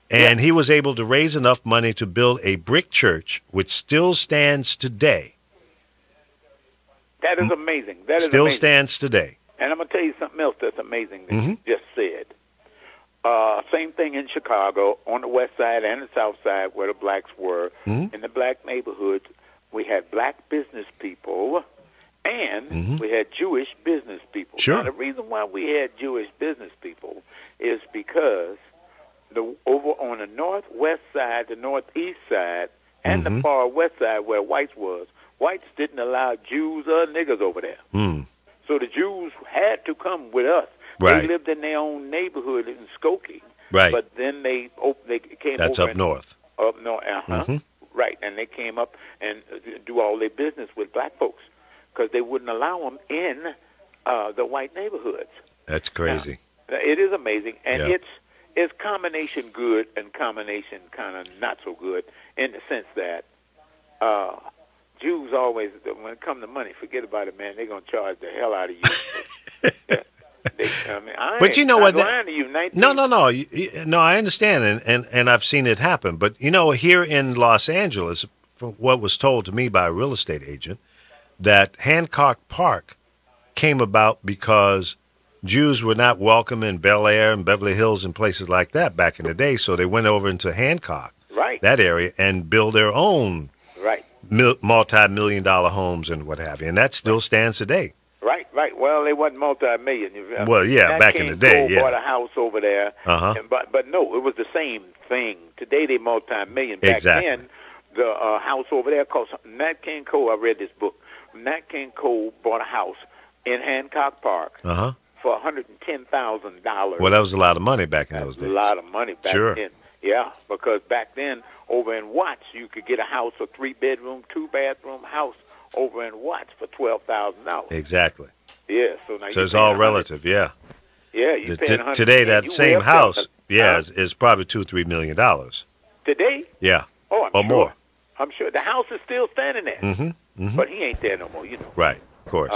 And he was able to raise enough money to build a brick church, which still stands today. That is amazing. That is Still amazing. stands today. And I'm going to tell you something else that's amazing that you just said. Same thing in Chicago, on the west side and the south side where the blacks were. In the black neighborhoods, we had black business people and we had Jewish business people. Sure. Now, the reason why we had Jewish business people is because over on the northwest side, the northeast side, and the far west side where whites was, whites didn't allow Jews or niggers over there. So the Jews had to come with us. Right. They lived in their own neighborhood in Skokie. Right. But then they came That's over. up north. Up north, Right, and they came up and do all their business with black folks because they wouldn't allow them in the white neighborhoods. That's crazy. Now, it is amazing, and Yeah. it's combination good and combination kind of not so good in the sense that Jews always, when it comes to money, forget about it, man. They're going to charge the hell out of you. But you know what? No, I understand, and I've seen it happen. But, here in Los Angeles, from what was told to me by a real estate agent, that Hancock Park came about because Jews were not welcome in Bel Air and Beverly Hills and places like that back in the day, so they went over into Hancock, that area, and built their own multi-million-dollar homes and what have you, and that still stands today. Right. Well, they wasn't multi-million. Well, yeah, Nat back King in the day, Cole yeah. bought a house over there, but no, it was the same thing. Today they multi-million. Back then, the house over there cost Nat King Cole. I read this book. Nat King Cole bought a house in Hancock Park for $110,000. Well, that was a lot of money back in those days. A lot of money back then. Yeah, because back then over in Watts, you could get a house, a 3-bedroom, 2-bathroom house over in Watts for $12,000. Exactly. Yeah, so now it's all relative. Yeah. Yeah, you paying today that same house, is probably $2-3 million. Today? Yeah. Oh, I'm or sure. more. I'm sure the house is still standing there. But he ain't there no more, Right. Of course.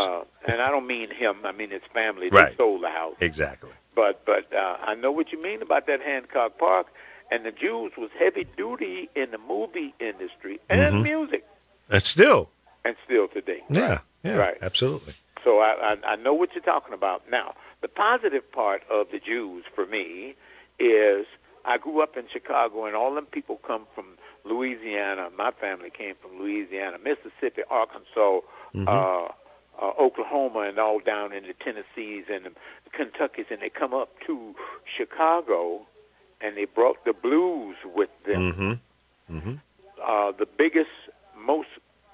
And I don't mean him. I mean his family. Right. They sold the house. Exactly. But I know what you mean about that Hancock Park. And the Jews was heavy duty in the movie industry and music. And still. And still today. Yeah. Yeah. Right. Absolutely. So I know what you're talking about. Now, the positive part of the Jews for me is I grew up in Chicago, and all them people come from Louisiana. My family came from Louisiana, Mississippi, Arkansas, Oklahoma, and all down in the Tennessees and the Kentuckys, and they come up to Chicago, and they brought the blues with them. The biggest, most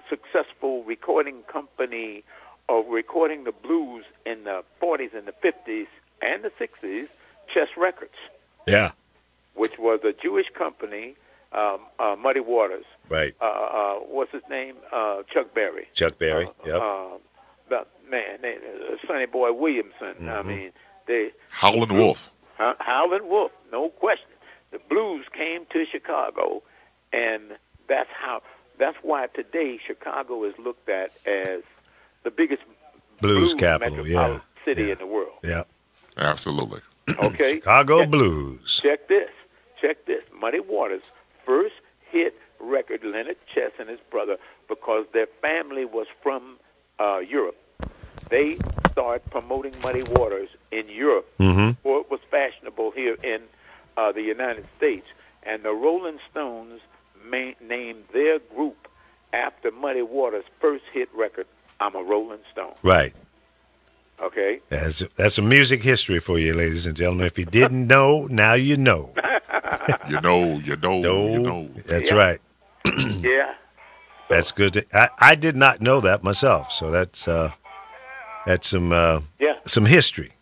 successful recording company of recording the blues in the 40s and the 50s and the 60s, Chess Records. Yeah. Which was a Jewish company, Muddy Waters. Right. What's his name? Chuck Berry. Chuck Berry, yep. Sonny Boy Williamson. I mean, Howlin' Wolf. Howlin' Wolf, no question. The blues came to Chicago, and that's why today Chicago is looked at as the biggest blues capital, metropolitan city in the world. Yeah. Absolutely. Okay. Chicago blues. Check this. Muddy Waters' first hit record, Leonard Chess and his brother, because their family was from Europe. They started promoting Muddy Waters in Europe before it was fashionable here in the United States. And the Rolling Stones named their group after Muddy Waters' first hit record, I'm a Rolling Stone. Right. Okay. That's a music history for you, ladies and gentlemen. If you didn't know, now you know. You know. That's right. Yeah. That's good. I did not know that myself, so that's some history.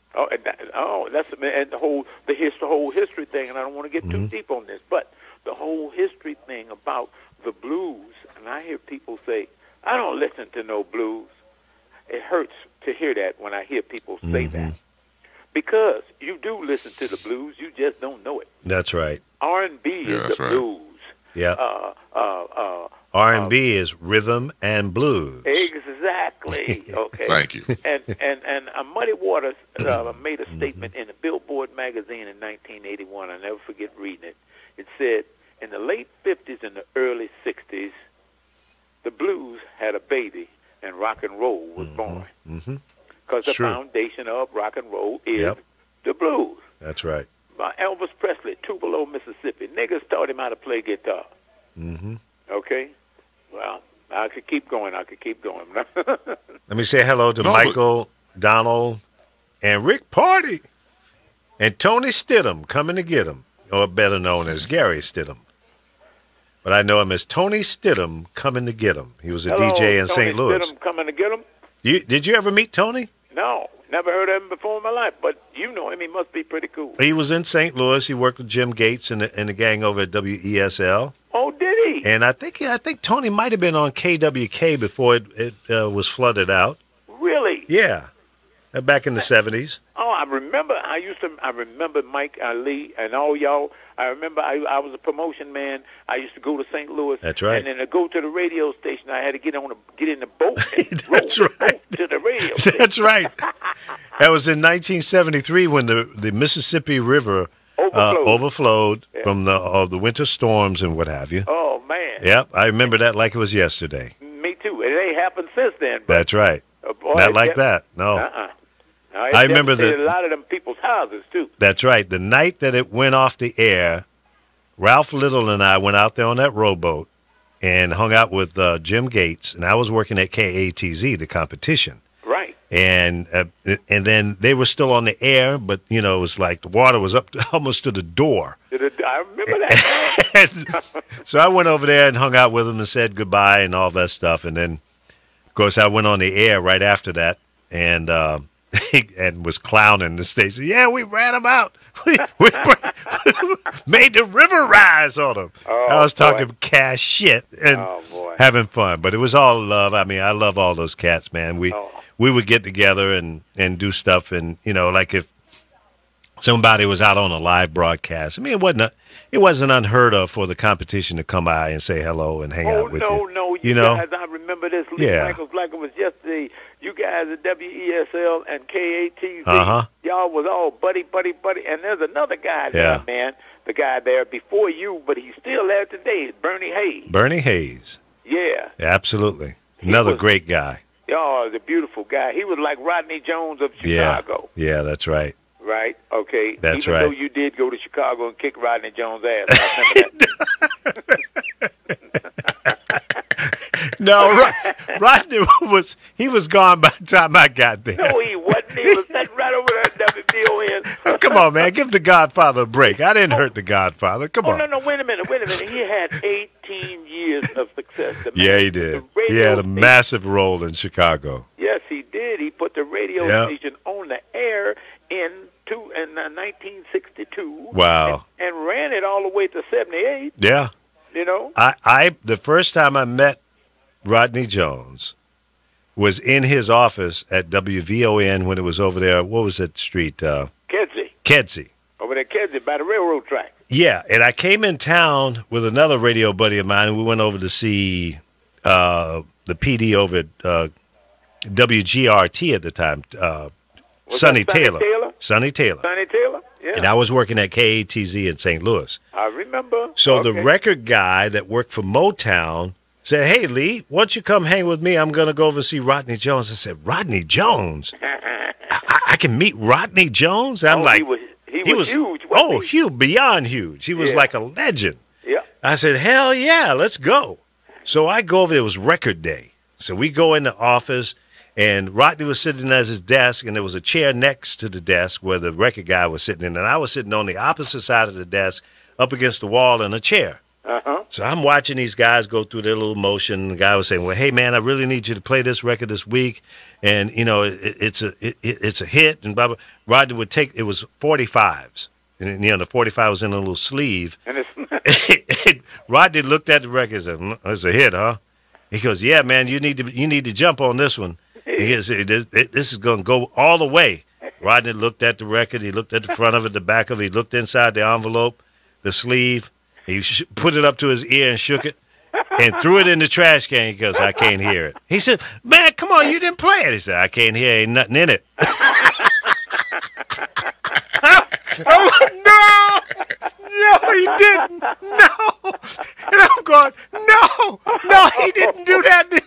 That's and the whole history thing, and I don't want to get too deep on this, but the whole history thing about the blues, and I hear people say I don't listen to no blues. It hurts to hear that when I hear people say that. Because you do listen to the blues, you just don't know it. That's right. R&B is the blues. Yeah. R&B is rhythm and blues. Exactly. Okay. Thank you. And Muddy Waters made a statement in the Billboard magazine in 1981. I'll never forget reading it. It said, in the late 50s and the early 60s, the blues had a baby and rock and roll was born. Because the foundation of rock and roll is the blues. That's right. Elvis Presley, Tupelo, Mississippi. Niggas taught him how to play guitar. Okay? Well, I could keep going. Let me say hello to Michael, Donald, and Rick Party, and Tony Stidham coming to get him, or better known as Gary Stidham. But I know him as Tony Stidham coming to get him. He was a DJ in St. Louis. Stidham coming to get him? Did you ever meet Tony? No, never heard of him before in my life, but you know him. He must be pretty cool. He was in St. Louis. He worked with Jim Gates and the gang over at WESL. Oh, did he? And I think Tony might have been on KWK before it was flooded out. Really? Yeah, back in the 70s. Oh, I remember. I remember Mike Ali and all y'all. I remember I was a promotion man. I used to go to St. Louis. That's right. And then to go to the radio station, I had to get in the boat and That's row right. the boat to the radio station. That's right. That was in 1973 when the Mississippi River overflowed from the winter storms and what have you. Oh, man. Yep, I remember that like it was yesterday. Me too. It ain't happened since then. But, That's right. boy, Not like that. No. I remember a lot of them people's houses, too. That's right. The night that it went off the air, Ralph Little and I went out there on that rowboat and hung out with Jim Gates, and I was working at KATZ, the competition. Right. And then they were still on the air, but, it was like the water was up almost to the door. I remember that. So I went over there and hung out with them and said goodbye and all that stuff. And then, of course, I went on the air right after that and and was clowning the station. Yeah, we ran them out. We made the river rise on them. I was talking cash shit and having fun. But it was all love. I mean, I love all those cats, man. We would get together and do stuff. And, like if somebody was out on a live broadcast, I mean, it wasn't unheard of for the competition to come by and say hello and hang out with you. No, you guys, I remember this. Lee Michaels, like it was yesterday. You guys at WESL and KATZ, y'all was all buddy. And there's another guy there, man, the guy there before you, but he's still there today, Bernie Hayes. Bernie Hayes. Yeah. Absolutely. Another great guy. Oh, the beautiful guy. He was like Rodney Jones of Chicago. Yeah, that's right. Right? Okay. That's Even though you did go to Chicago and kick Rodney Jones' ass. I remember that. No, Rodney was gone by the time I got there. No, he wasn't. He was sitting right over there at WVON. Come on, man. Give the Godfather a break. I didn't hurt the Godfather. Come on. No, wait a minute. He had 18 years of success. He did. He had a massive role in Chicago. Yes, he did. He put the radio station on the air in 1962. Wow. And ran it all the way to 78. Yeah. The first time I met Rodney Jones was in his office at WVON when it was over there. What was that street? Kedzie. Over there, Kedzie, by the railroad track. Yeah, and I came in town with another radio buddy of mine, and we went over to see the PD over at WGRT at the time, Sonny Taylor. Sonny Taylor. Yeah. And I was working at KATZ in St. Louis. I remember. So the record guy that worked for Motown said, "Hey, Lee, why don't you come hang with me? I'm going to go over and see Rodney Jones." I said, "Rodney Jones? I can meet Rodney Jones?" I'm like, he was huge. Huge, beyond huge. He was like a legend. Yeah. I said, "Hell yeah, let's go." So I go over there. It was record day. So we go in the office, and Rodney was sitting at his desk, and there was a chair next to the desk where the record guy was sitting in, and I was sitting on the opposite side of the desk up against the wall in a chair. So I'm watching these guys go through their little motion. The guy was saying, "Well, hey, man, I really need you to play this record this week, and, it's a hit," and blah, blah. Rodney would take, it was 45s, and, the 45 was in a little sleeve. And Rodney looked at the record and said, "It's a hit, huh?" He goes, yeah, man, you need to jump on this one. He goes, this is going to go all the way. Rodney looked at the record. He looked at the front of it, the back of it. He looked inside the envelope, the sleeve. He put it up to his ear and shook it and threw it in the trash can. He goes, I can't hear it. He said, man, come on, you didn't play it. He said, I can't hear it. Ain't nothing in it. Oh, no, he didn't. No. And I'm going, no, he didn't do that.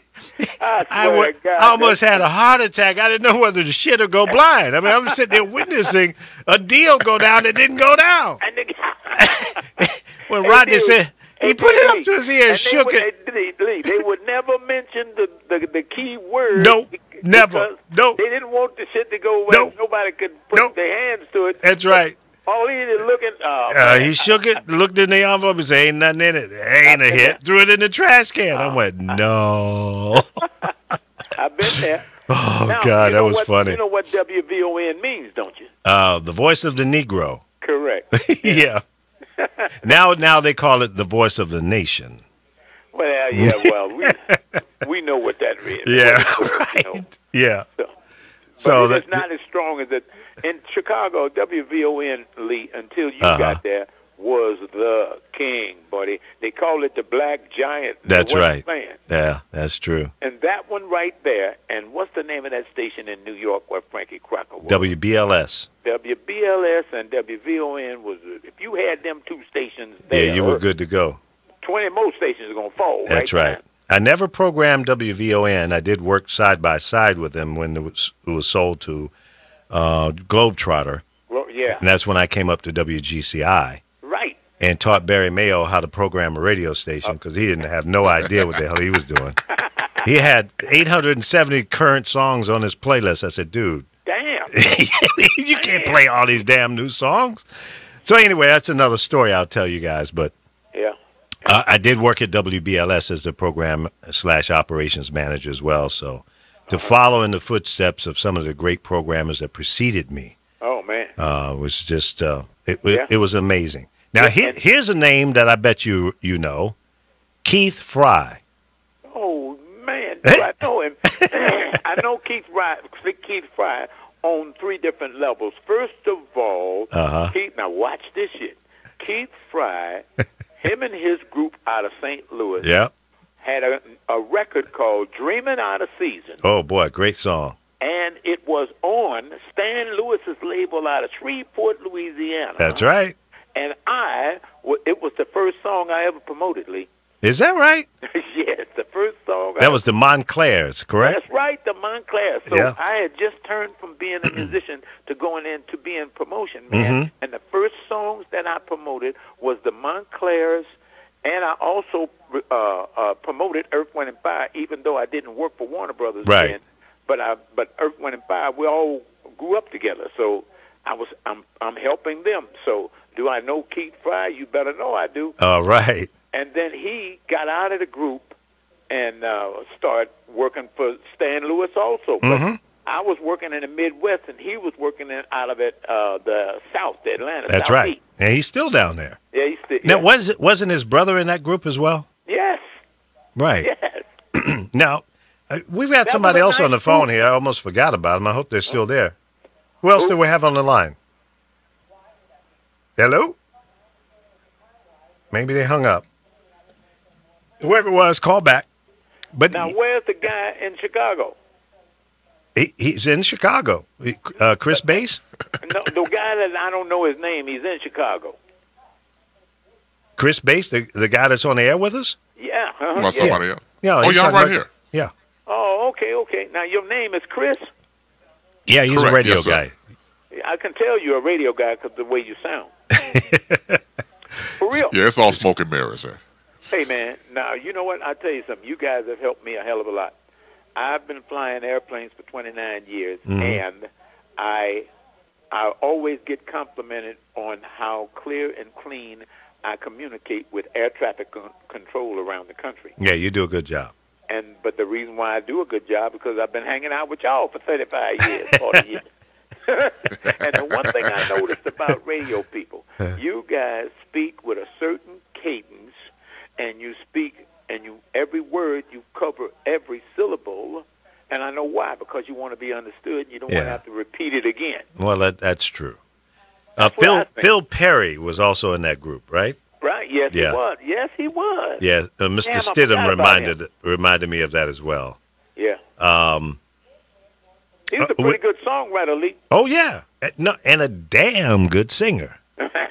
I almost had a heart attack. I didn't know whether to shit or go blind. I mean, I'm sitting there witnessing a deal go down that didn't go down. When Rodney said, he put it up to his ear and shook it. They would never mention the key word. Nope, never. Nope. They didn't want the shit to go where nobody could put their hands to it. That's right. All he is looking. He shook it, looked in the envelope, and said, ain't nothing in it. Ain't a hit. Threw it in the trash can. I went, no. I've been there. Oh, now, God, that was funny. You know what WVON means, don't you? The voice of the Negro. Correct. Yeah. Now they call it the voice of the nation. Well, yeah, well, we know what that is. Yeah, right. You know? Yeah. But it's not as strong as it. In Chicago, WVON, Lee, until you got there, was the king, buddy. They call it the Black Giant. That's right. Yeah, that's true. And that one right there, and what's the name of that station in New York where Frankie Crocker was? WBLS. WBLS and WVON was, if you had them two stations there. Yeah, you were good to go. 20 more stations are going to fall. That's right. I never programmed WVON. I did work side by side with them when it was sold to Globetrotter. Well, yeah. And that's when I came up to WGCI. Right. And taught Barry Mayo how to program a radio station because he didn't have no idea what the hell he was doing. He had 870 current songs on his playlist. I said, dude. Damn. You can't play all these damn new songs. So anyway, that's another story I'll tell you guys. But yeah. I did work at WBLS as the program/operations manager as well. So to follow in the footsteps of some of the great programmers that preceded me. Oh, man. Was just, it was amazing. Now, here's a name that I bet you know, Keith Fry. Oh, man, do I know him? I know Keith Fry on three different levels. First of all, Keith, now watch this shit. Keith Fry, him and his group out of St. Louis had a record called Dreaming Out of Season. Oh, boy, great song. And it was on Stan Lewis's label out of Shreveport, Louisiana. That's right. And it was the first song I ever promoted, Lee. Is that right? Yes, the first song. That was the Montclairs, correct? That's right, the Montclairs. So I had just turned from being a musician to going into being promotion man. Mm-hmm. And the first songs that I promoted was the Montclairs, and I also promoted Earth, Wind, and Fire, even though I didn't work for Warner Brothers then. But Earth, Wind, and Fire, we all grew up together. So I'm helping them. So do I know Keith Fry? You better know I do. All right. And then he got out of the group and started working for Stan Lewis also. Mm-hmm. But I was working in the Midwest, and he was working out of the South, the Atlanta. That's South right. East. And he's still down there. Yeah, he's still. Now, wasn't his brother in that group as well? Yes. Right. Yes. Now, we've got somebody else on the phone here. I almost forgot about them. I hope they're still there. Who else do we have on the line? Hello? Maybe they hung up. Whoever it was, call back. But now, where's the guy in Chicago? He's in Chicago. Chris Bass? No, the guy that I don't know his name, he's in Chicago. Chris Bass, the guy that's on the air with us? Yeah. Somebody else? Yeah, I'm right here. Yeah. Oh, okay. Now, your name is Chris? Yeah, he's Correct. a radio Yes, guy. I can tell you're a radio guy because the way you sound. For real. Yeah, it's all smoke and mirrors, sir. Hey, man, now, you know what? I'll tell you something. You guys have helped me a hell of a lot. I've been flying airplanes for 29 years, and I always get complimented on how clear and clean I communicate with air traffic control around the country. Yeah, you do a good job. But the reason why I do a good job because I've been hanging out with y'all for 35 years, 40 years. And the one thing I noticed about radio people, you guys speak with a certain cadence, and you speak, and every word you cover want to be understood. You don't want to have to repeat it again. Well, that's true. That's what I think. Phil Perry was also in that group, right? Right? Yes, Yeah. he was. Yes, he was. Yeah, Mr. Damn, I Stidham forgot about reminded me of that as well. Yeah. He's a we- pretty good songwriter, Lee. Oh yeah, and a damn good singer.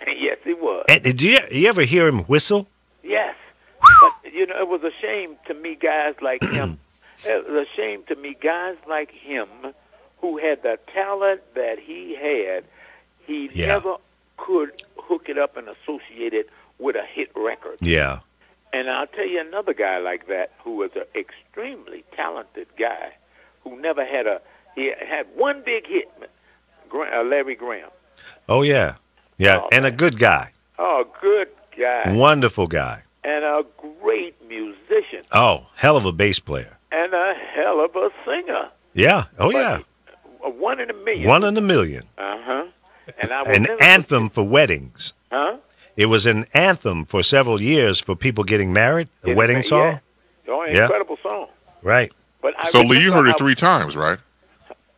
Yes, he was. And did you ever hear him whistle? Yes. But, it was a shame to me, guys like him. It was a shame to me, guys like him, who had the talent that he had. He never could hook it up and associate it with a hit record. Yeah. And I'll tell you another guy like that who was an extremely talented guy who never had he had one big hit, Larry Graham. Oh yeah, yeah, Oh, and a good guy. Oh, good guy. Wonderful guy. And a great musician. Oh, hell of a bass player. And a hell of a singer. Yeah. Oh But yeah. One in a million. One in a million. Uh-huh. And I will An never anthem for weddings. Huh? It was an anthem for several years for people getting married. A wedding song. Yeah. Oh, Yeah. incredible song. Right. But I So, Lee, you heard remember it 3 times, right?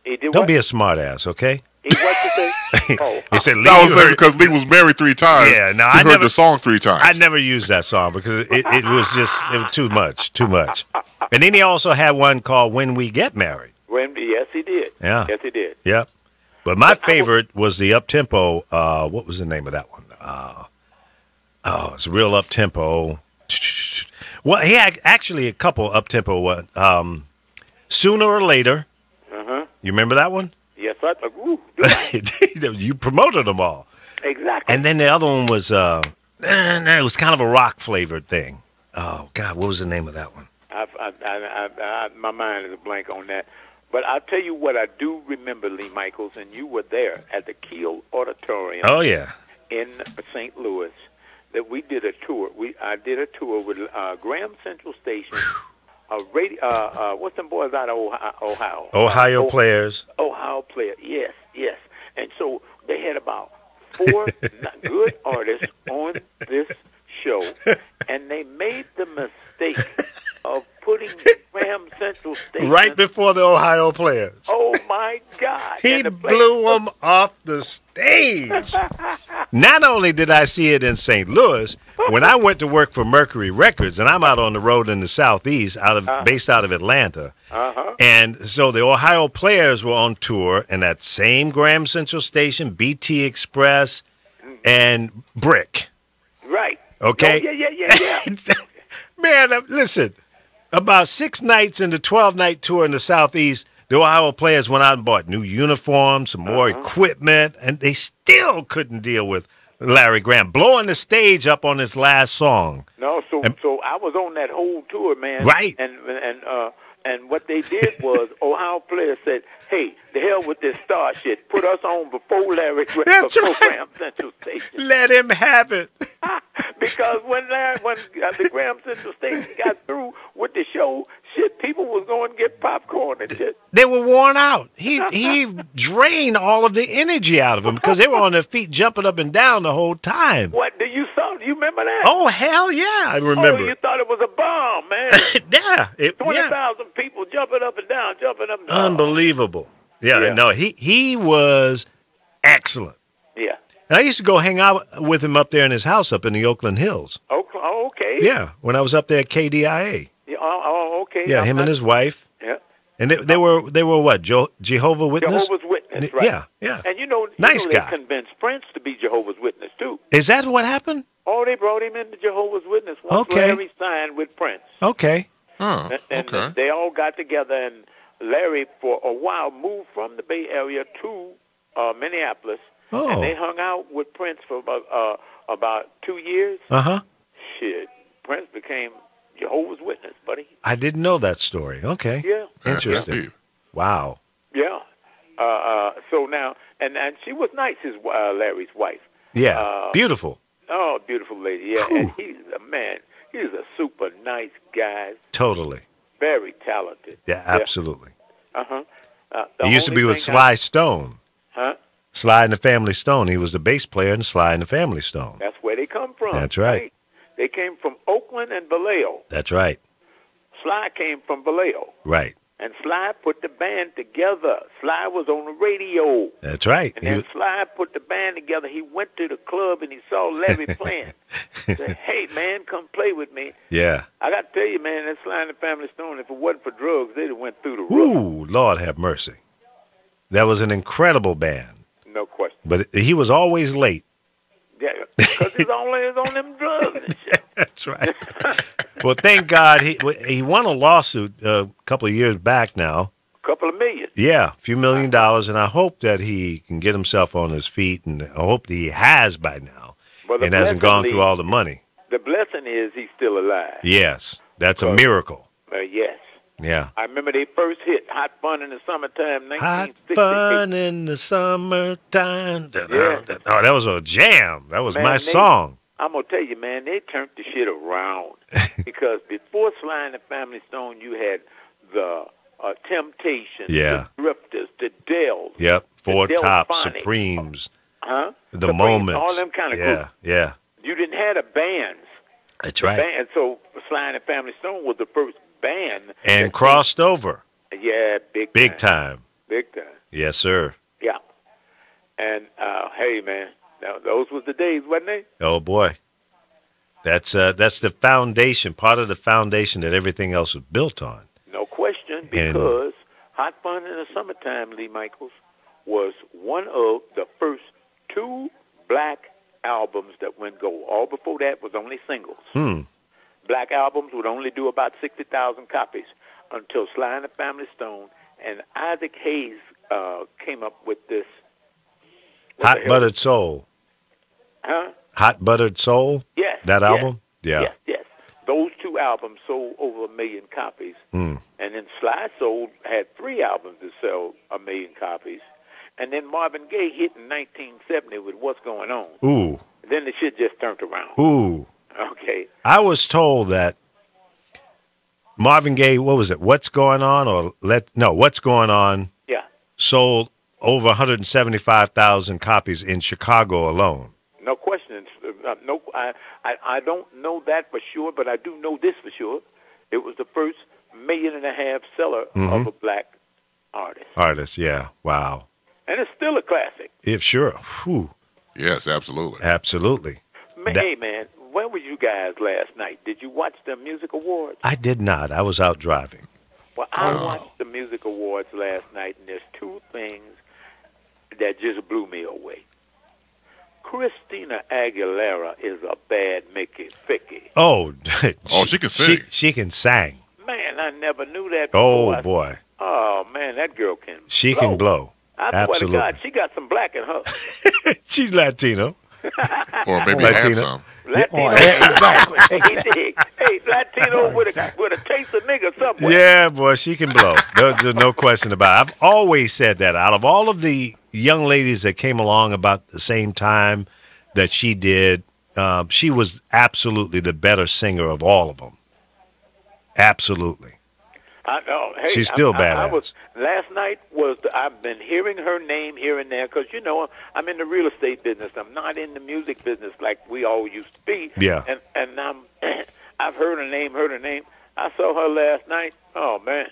He did Don't what? be a smart ass, okay? He what you say? Oh, He said, Lee, That was you saying heard- because Lee was married 3 times. Yeah, no, he I heard never- the song 3 times. I never used that song because it was too much. And then he also had one called "When We Get Married." yes, he did. Yeah. Yes, he did. Yep. But my favorite was the up-tempo. What was the name of that one? It's a real up-tempo. Well, he had actually a couple up-tempo one. Sooner or Later. Uh-huh. You remember that one? Yes, I ooh, You promoted them all. exactly. And then the other one was, it was kind of a rock-flavored thing. Oh, God, what was the name of that one? My mind is a blank on that. But I'll tell you what I do remember, Lee Michaels, and you were there at the Keel Auditorium Oh, yeah. in St. Louis, that we did a tour. I did a tour with Graham Central Station, what's them boys out of Ohio? Ohio players. Ohio player, yes. And so they had about 4 good artists on this show, and they made the mistake of putting Graham Central Station Right before the Ohio players. Oh my God! He And the place- blew them off the stage. Not only did I see it in St. Louis, when I went to work for Mercury Records, and I'm out on the road in the Southeast, based out of Atlanta, and so the Ohio players were on tour, and that same Graham Central Station, BT Express, and Brick. Right. Okay. Oh, yeah. Man, listen. About 6 nights in the 12-night tour in the Southeast, the Ohio players went out and bought new uniforms, some more equipment, and they still couldn't deal with Larry Graham blowing the stage up on his last song. No, so I was on that whole tour, man. Right. And what they did was Ohio players said, "Hey, the hell with this star shit. Put us on before Larry That's right. Graham Central Station." Let him have it. Because when the Graham Central Station got through with the show, shit, people was going to get popcorn and shit. They were worn out. He drained all of the energy out of them because they were on their feet jumping up and down the whole time. What do you saw? Do you remember that? Oh, hell yeah, I remember. Oh, you thought it was a bomb, man. Yeah. 20,000 people jumping up and down. Unbelievable. Yeah, Yeah. no, he was excellent. Yeah. And I used to go hang out with him up there in his house up in the Oakland Hills. Oh, okay. Yeah, when I was up there at KDIA. Yeah, okay. Yeah, him and his wife. Yeah. And they were what? Jehovah's Witness? Jehovah's Witness, right? Yeah. And Nice they guy. convinced Prince to be Jehovah's Witness, too. Is that what happened? Oh, they brought him into Jehovah's Witness once Okay. Larry signed with Prince. Okay. Oh, And okay. they all got together, and Larry, for a while, moved from the Bay Area to Minneapolis. Oh. And they hung out with Prince for about 2 years. Uh-huh. Shit. Prince became Jehovah's Witness, buddy. I didn't know that story. Okay. Yeah. Interesting. Steve. Wow. Yeah. So now, and she was nice, Larry's wife. Yeah. Beautiful. Oh, beautiful lady. Yeah. Whew. And he's a man. He's a super nice guy. Totally. Very talented. Yeah, absolutely. Uh-huh. He used to be with Sly Stone. Huh? Sly and the Family Stone. He was the bass player in Sly and the Family Stone. That's where they come from. That's right. They came from Oakland and Vallejo. That's right. Sly came from Vallejo. Right. And Sly put the band together. Sly was on the radio. That's right. And then Sly put the band together. He went to the club and he saw Levy playing. Said, hey, man, come play with me. Yeah. I got to tell you, man, that Sly and the Family Stone, if it wasn't for drugs, they'd have went through the roof. Ooh, Lord have mercy. That was an incredible band. No question. But he was always late. Yeah, because he's always on them drugs and shit. That's right. Well, thank God he won a lawsuit a couple of years back now. A couple of million. Yeah, a few $1 million, and I hope that he can get himself on his feet, and I hope that he has by now, and hasn't gone through all the money. The blessing is he's still alive. Yes, that's a miracle. Yes. Yeah. I remember they first hit Hot Fun in the Summertime, 1968. Hot Fun in the Summertime. Yeah. Oh, that was a jam. That was my song. I'm going to tell you, man, they turned the shit around. Because before Sly and the Family Stone, you had the Temptations, the Drifters, the Dells. Yep, Four Top, Delphonics. Supremes. The Supremes, Moments. All them kind of groups. Yeah. You didn't have the bands. That's right. And so Sly and the Family Stone was the first band. And crossed over. Yeah, big time. Big time. Yes, sir. Yeah. And, hey, man, those was the days, wasn't they? Oh, boy. That's the foundation, part of the foundation that everything else was built on. No question, because Hot Fun in the Summertime, Lee Michaels, was one of the first 2 black albums that went gold. All before that was only singles. Black albums would only do about 60,000 copies until Sly and the Family Stone and Isaac Hayes came up with this. Hot Buttered Soul. Huh? Hot Buttered Soul? Yes. That album? Yeah. Yes. Those 2 albums sold over 1 million copies. And then Sly had 3 albums to sell 1 million copies. And then Marvin Gaye hit in 1970 with What's Going On. Ooh. Then the shit just turned around. Ooh. Okay. I was told that Marvin Gaye, what was it? What's Going On? What's Going On? Yeah. Sold over 175,000 copies in Chicago alone. No question. I don't know that for sure, but I do know this for sure. It was the first $1.5 million seller of a black artist. Yeah. Wow. And it's still a classic. Yeah, sure. Whew. Yes, absolutely. Absolutely. Hey, man, where were you guys last night? Did you watch the music awards? I did not. I was out driving. Well, I watched the music awards last night, and there's 2 things that just blew me away. Christina Aguilera is a bad Mickey Ficky. Oh, she can sing. She can sing. Man, I never knew that before. Oh, boy. Oh, man, that girl can She blow. Can blow. I Absolutely. swear to God, she got some black in her. She's Latino. Or maybe Latino. handsome. Latino. Exactly. Hey, Latino with a taste of nigga somewhere. Yeah, boy, she can blow. There's no question about it. I've always said that. Out of all of the young ladies that came along about the same time that she did, she was absolutely the better singer of all of them. Absolutely. I know. Hey, She's still badass. Last night I've been hearing her name here and there because, I'm in the real estate business. I'm not in the music business like we all used to be. Yeah. And I've heard her name. I saw her last night. Oh, man.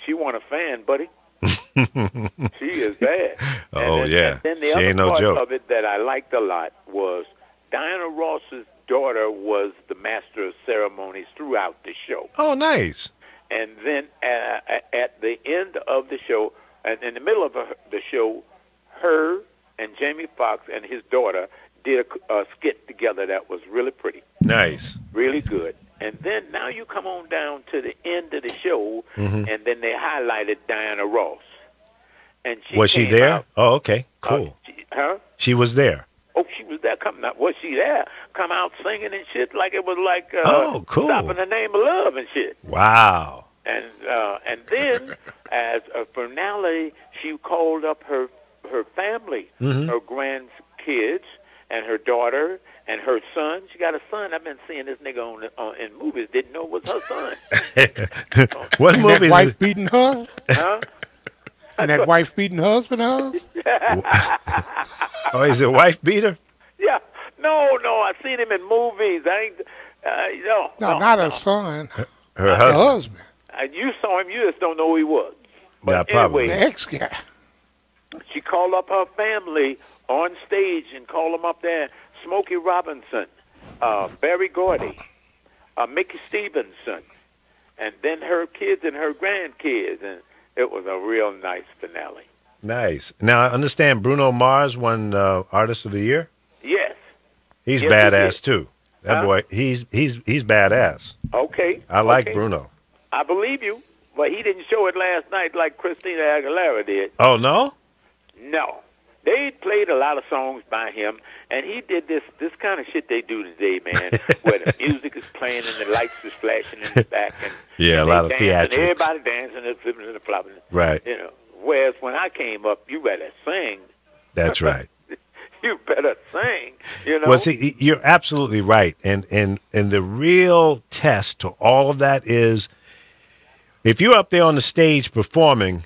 She want a fan, buddy. She is bad. Yeah. And then the she other ain't no part joke. of it that I liked a lot was Diana Ross's daughter was the master of ceremonies throughout the show. Oh, nice. And then at the end of the show, and in the middle of the show, her and Jamie Foxx and his daughter did a skit together that was really pretty. Nice. Really good. And then now you come on down to the end of the show, and then they highlighted Diana Ross. And was she there? Out, okay, cool. She was there. Oh, she was there. Was she there? Come out singing and shit like it was like cool. Stopping the Name of Love and shit. Wow. And then as a finale, she called up her family, her grandkids, and her daughter and her son. She got a son. I've been seeing this nigga in movies. Didn't know it was her son. What movie? That wife beating her? Huh? And that wife beating husband hers? Oh, is it wife beater? Yeah. No, I seen him in movies. I ain't. No, not her son. Her Her husband. You saw him. You just don't know who he was. But Yeah, probably. The anyway, ex guy. she called up her family on stage and called them up there. Smokey Robinson, Barry Gordy, Mickey Stevenson, and then her kids and her grandkids. And it was a real nice finale. Nice. Now, I understand Bruno Mars won Artist of the Year. Yes. He's Yes, he badass, did. too. That Huh? boy, he's badass. Okay. I like okay. Bruno. I believe you, but he didn't show it last night like Christina Aguilera did. Oh, no? No. They played a lot of songs by him, and he did this kind of shit they do today, man, where the music is playing and the lights is flashing in the back. And, Yeah, and a lot of they dance, and theatrics. everybody dancing and flipping and flopping. Right. You know, whereas when I came up, you better sing. That's right. You better sing, you know. Well, see, you're absolutely right. And the real test to all of that is if you're up there on the stage performing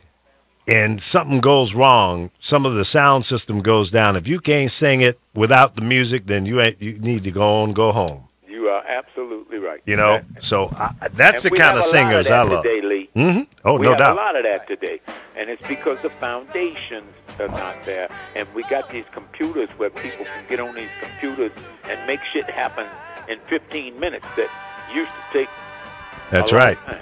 and something goes wrong, some of the sound system goes down. If you can't sing it without the music, then you need to go home. You are absolutely right. You know, so that's the And we kind have of a lot singers I that love. Today, Lee. Mm-hmm. Oh, We no have doubt. a lot of that today, and it's because the foundations are not there. And we got these computers where people can get on these computers and make shit happen in 15 minutes that used to take That's a long right. time.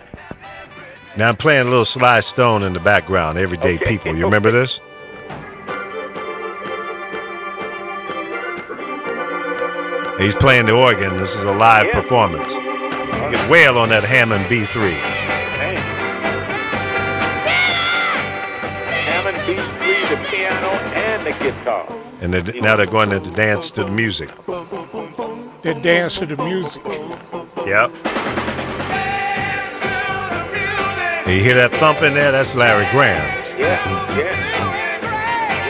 Now I'm playing a little Sly Stone in the background, Everyday Okay, People. You remember this? He's playing the organ. This is a live Yeah. performance. You can wail on that Hammond B3. Man. Hammond B3, the piano, and the guitar. And now they're going to dance to the music. They dance to the music. Yep. You hear that thump in there? That's Larry Graham. Yeah, yeah,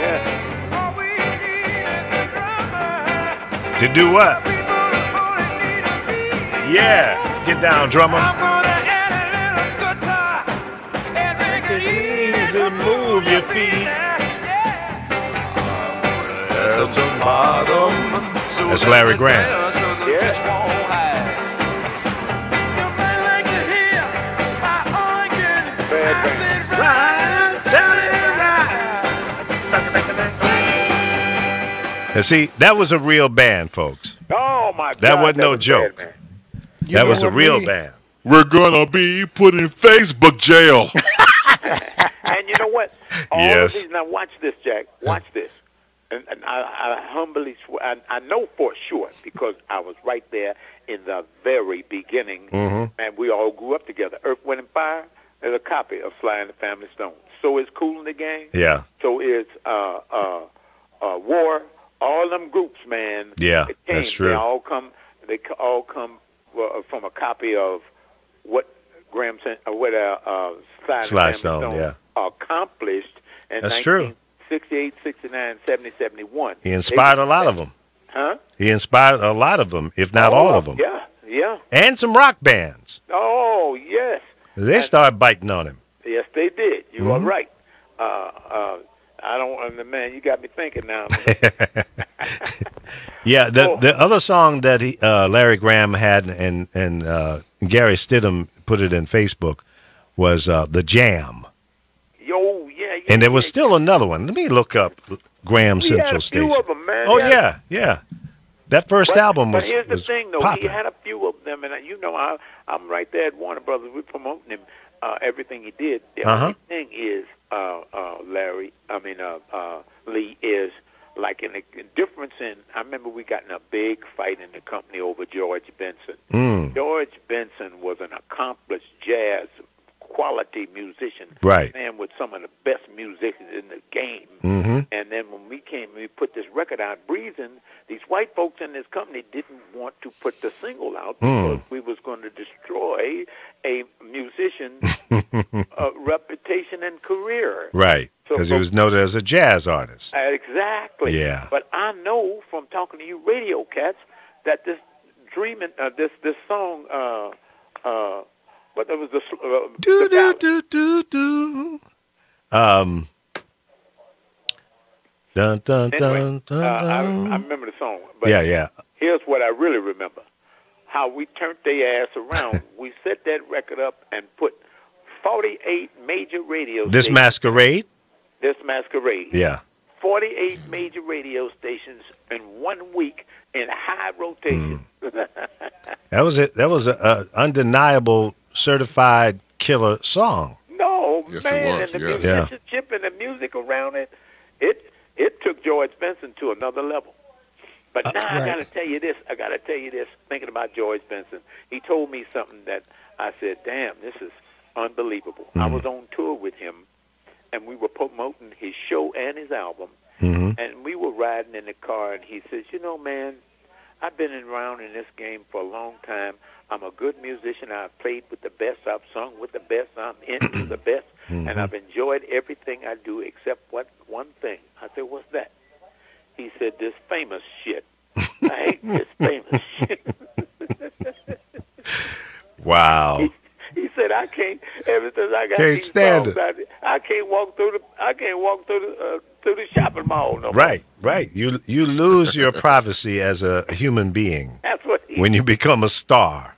yeah. To do what? Yeah. Get down, drummer. Easy, move your feet. That's Larry Graham. And see, that was a real band, folks. Oh my God! That wasn't no was joke. bad, man. You That know was a what, real Lee? band. We're gonna be put in Facebook jail. And you know what? All Yes. of these, now watch this, Jack. Watch this. And I humbly swear, I know for sure because I was right there in the very beginning, and we all grew up together. Earth, Wind, and Fire is a copy of Sly and the Family Stone. So is Kool and the Gang. Yeah. So is War. All them groups, man. Yeah, it came, that's true. They all come from a copy of what Sly and the Sly Family Stone, yeah. accomplished in That's true. 68, 69, 70, 71. He inspired a lot of them. Huh? He inspired a lot of them, if not all of them. Yeah, yeah. And some rock bands. Oh, yes. They started biting on him. Yes, they did. You are right. I don't, man, you got me thinking now. Yeah, the other song that Larry Graham had and Gary Stidham put it in Facebook was The Jam. Yo, yeah. And there was still another one. Let me look up Graham He had Central a few Station. of them, man. Oh, He had- yeah. That first album was But here's the thing, though. popping. He had a few of them, and I'm right there at Warner Brothers. We're promoting him, everything he did. The only thing is, Lee, is like in the difference in. I remember we got in a big fight in the company over George Benson. George Benson was an accomplished jazz quality musician, Right. man, with some of the best musicians in the game. And then when we put this record out, Breathing, these white folks in this company didn't want to put the single out because we was going to destroy a musician's reputation and career. Right, because he was noted as a jazz artist. Exactly. Yeah. But I know from talking to you radio cats that this this song, but there was the Do ballad. do. Dun dun Anyway, dun I dun. remember the song. But Yeah. here's what I really remember. How we turned their ass around. We set that record up and put 48 major radio This stations. masquerade? This masquerade. Yeah. 48 major radio stations in 1 week in high rotation. That was it. That was a undeniable certified killer song. No, Yes, man, it was, and the yes. musicianship and the music around it, it took George Benson to another level. But now I Right. got to tell you this. Thinking about George Benson, he told me something that I said, damn, this is unbelievable. I was on tour with him, and we were promoting his show and his album, and we were riding in the car, and he says, you know, man, I've been around in this game for a long time. I'm a good musician. I've played with the best. I've sung with the best. I'm into the best. And I've enjoyed everything I do except one thing. I said, what's that? He said, this famous shit. I hate this famous shit. Wow. He said, I can't. Ever since I got Can't these stand songs it. out there, I can't walk through the shopping mall no more. Right, right. You lose your privacy as a human being That's what he when you become a star.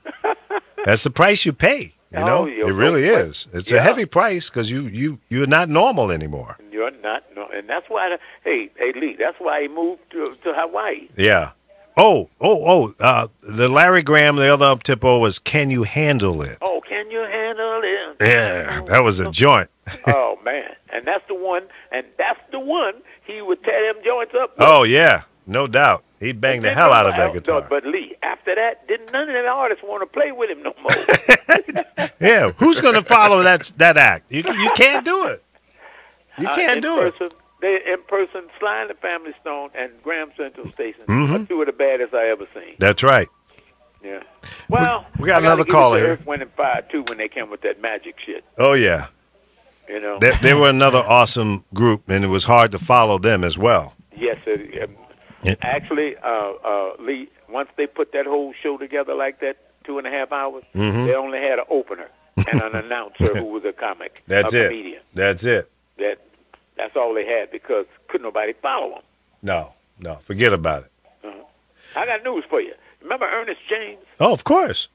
That's the price you pay. You know, Oh, you're it really so is. It's yeah. a heavy price because you're not normal anymore. You're not, no, and that's why. Hey, Lee, that's why he moved to Hawaii. Yeah. The Larry Graham, the other up tempo was "Can You Handle It?" Oh, can you handle it? Yeah, that was a joint. Oh man, and that's the one he would tear them joints up with. Oh yeah, no doubt. He banged the hell out of that guitar. But Lee, after that, didn't none of the artists want to play with him no more. Yeah, who's going to follow that act? You can't do it. You can't do it. In person, Sly and the Family Stone and Graham Central Station are two of the baddest I ever seen. That's right. Yeah. Well, we got I gotta another give it caller to here. Earth, Wind and Fire too when they came with that magic shit. Oh yeah, You know. they were another awesome group, and it was hard to follow them as well. Yes, Yeah. actually, Lee. Once they put that whole show together like that, 2.5 hours, they only had an opener and an announcer who was a comic, That's a it. comedian. That's it. That's all they had because couldn't nobody follow them. No, forget about it. I got news for you. Remember Ernest James? Oh, of course.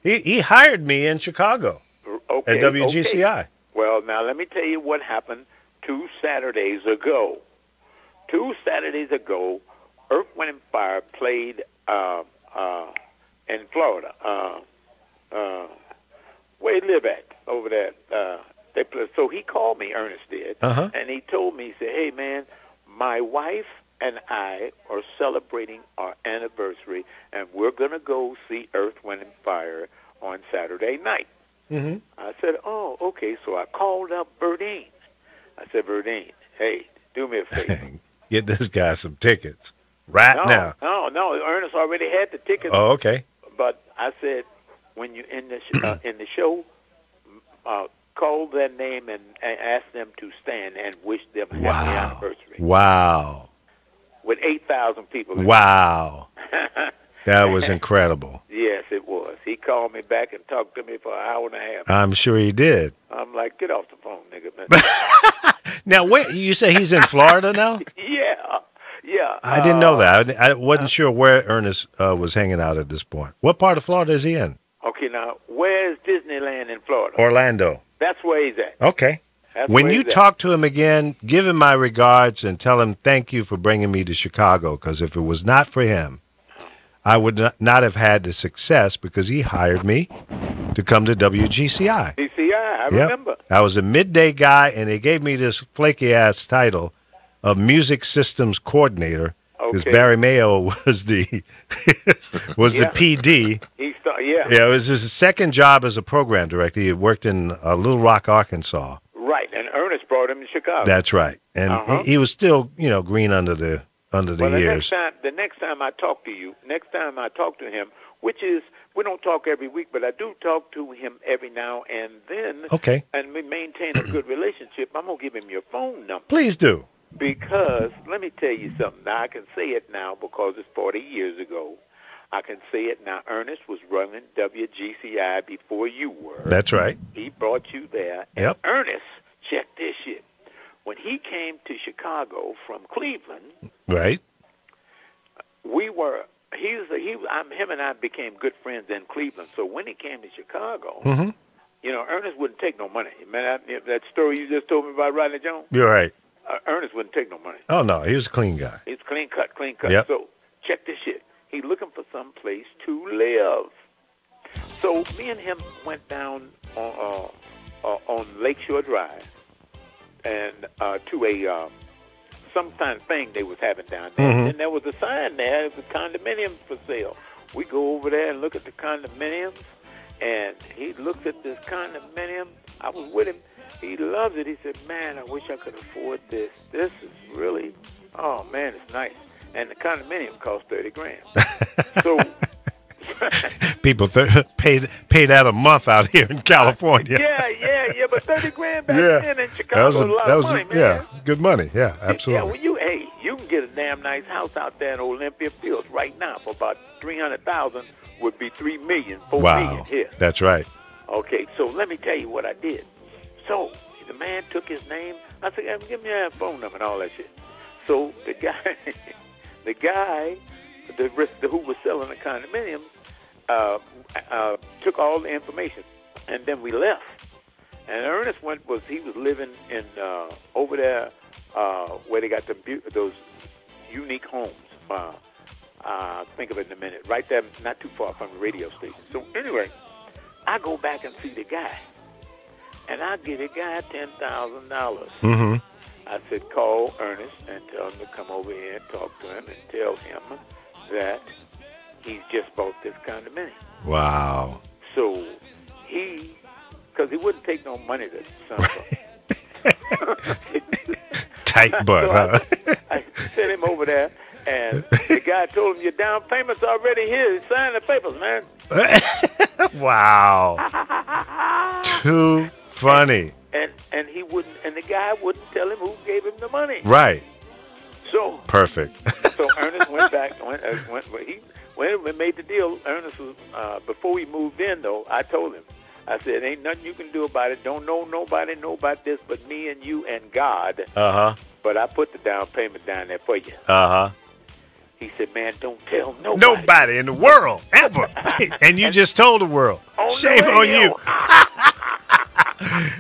He hired me in Chicago Okay, at WGCI. okay. Well, now let me tell you what happened 2 Saturdays ago. 2 Saturdays ago, Earth, Wind and Fire played in Florida. Where he live at over there? They play, so he called me, Ernest did, and he told me, he said, hey, man, my wife and I are celebrating our anniversary, and we're going to go see Earth, Wind and Fire on Saturday night. I said, oh, okay. So I called up Verdine. I said, Verdine, hey, do me a favor. Get this guy some tickets now. No. Ernest already had the tickets. Oh, okay. But I said, when you in the show, call their name and ask them to stand and wish them happy anniversary. Wow. With 8,000 people. Wow. That was incredible. Yes, it was. He called me back and talked to me for an hour and a half. I'm sure he did. I'm like, get off the phone, nigga, man. Now, wait, you say he's in Florida now? Yeah. I didn't know that. I wasn't sure where Ernest was hanging out at this point. What part of Florida is he in? Okay, now, where's Disneyland in Florida? Orlando. That's where he's at. Okay. That's When where you he's at. talk to him again, give him my regards and tell him thank you for bringing me to Chicago, because if it was not for him, I would not have had the success because he hired me to come to WGCI. DCI, I Yep. remember. I was a midday guy, and they gave me this flaky-ass title of Music Systems Coordinator because Okay. Barry Mayo was the the PD. Yeah, it was his second job as a program director. He had worked in Little Rock, Arkansas. Right, and Ernest brought him to Chicago. That's right. And he was still, green under the ears. The next time I talk to him, which is, we don't talk every week, but I do talk to him every now and then. Okay. And we maintain a good relationship. I'm going to give him your phone number. Please do. Because, let me tell you something. Now, I can say it now because it's 40 years ago. I can say it now. Ernest was running WGCI before you were. That's right. He brought you there. Yep. And Ernest, check this shit. When he came to Chicago from Cleveland, Right. him and I became good friends in Cleveland. So when he came to Chicago, You know, Ernest wouldn't take no money. Man, that story you just told me about Rodney Jones, You're right. Ernest wouldn't take no money. Oh, no, he was a clean guy. He's clean cut, clean cut. Yep. So check this shit. He's looking for some place to live. So me and him went down on Lakeshore Drive and to a some kind of thing they was having down there. Mhm. And there was a sign there, it was condominiums for sale. We go over there and look at the condominiums, and he looks at this condominium. I was with him. He loves it. He said, man, I wish I could afford this. This is really, oh, man, it's nice. And the condominium cost $30,000. So People pay that a month out here in California. yeah, but $30,000 back Yeah. then in Chicago was a lot of money, man. yeah, good money. Yeah, absolutely. Yeah, well, you can get a damn nice house out there in Olympia Fields right now for about $300,000. Would be $3 million, $4 million Wow, here. that's right. Okay, so let me tell you what I did. So the man took his name. I said, give me that phone number and all that shit. So the guy, who was selling the condominium, took all the information, and then we left. And Ernest he was living in over there where they got those unique homes. I'll think of it in a minute. Right there, not too far from the radio station. So anyway, I go back and see the guy, and I give the guy $10,000. Mm-hmm. I said, call Ernest and tell him to come over here and talk to him and tell him that he's just bought this condominium. Wow. So because he wouldn't take no money to son from. Tight butt, So huh? I sent him over there, and the guy told him, your down payment's already here. Sign the papers, man. Wow. Too funny. And he wouldn't, and the guy wouldn't tell him who gave him the money. Right. So Perfect. So Ernest went back. When we made the deal, Ernest was before we moved in. Though I told him, I said, "Ain't nothing you can do about it. Don't nobody know about this but me and you and God." Uh-huh. But I put the down payment down there for you. Uh-huh. He said, "Man, don't tell nobody." Nobody in the world, ever. And you just told the world. On the Shame on radio. you.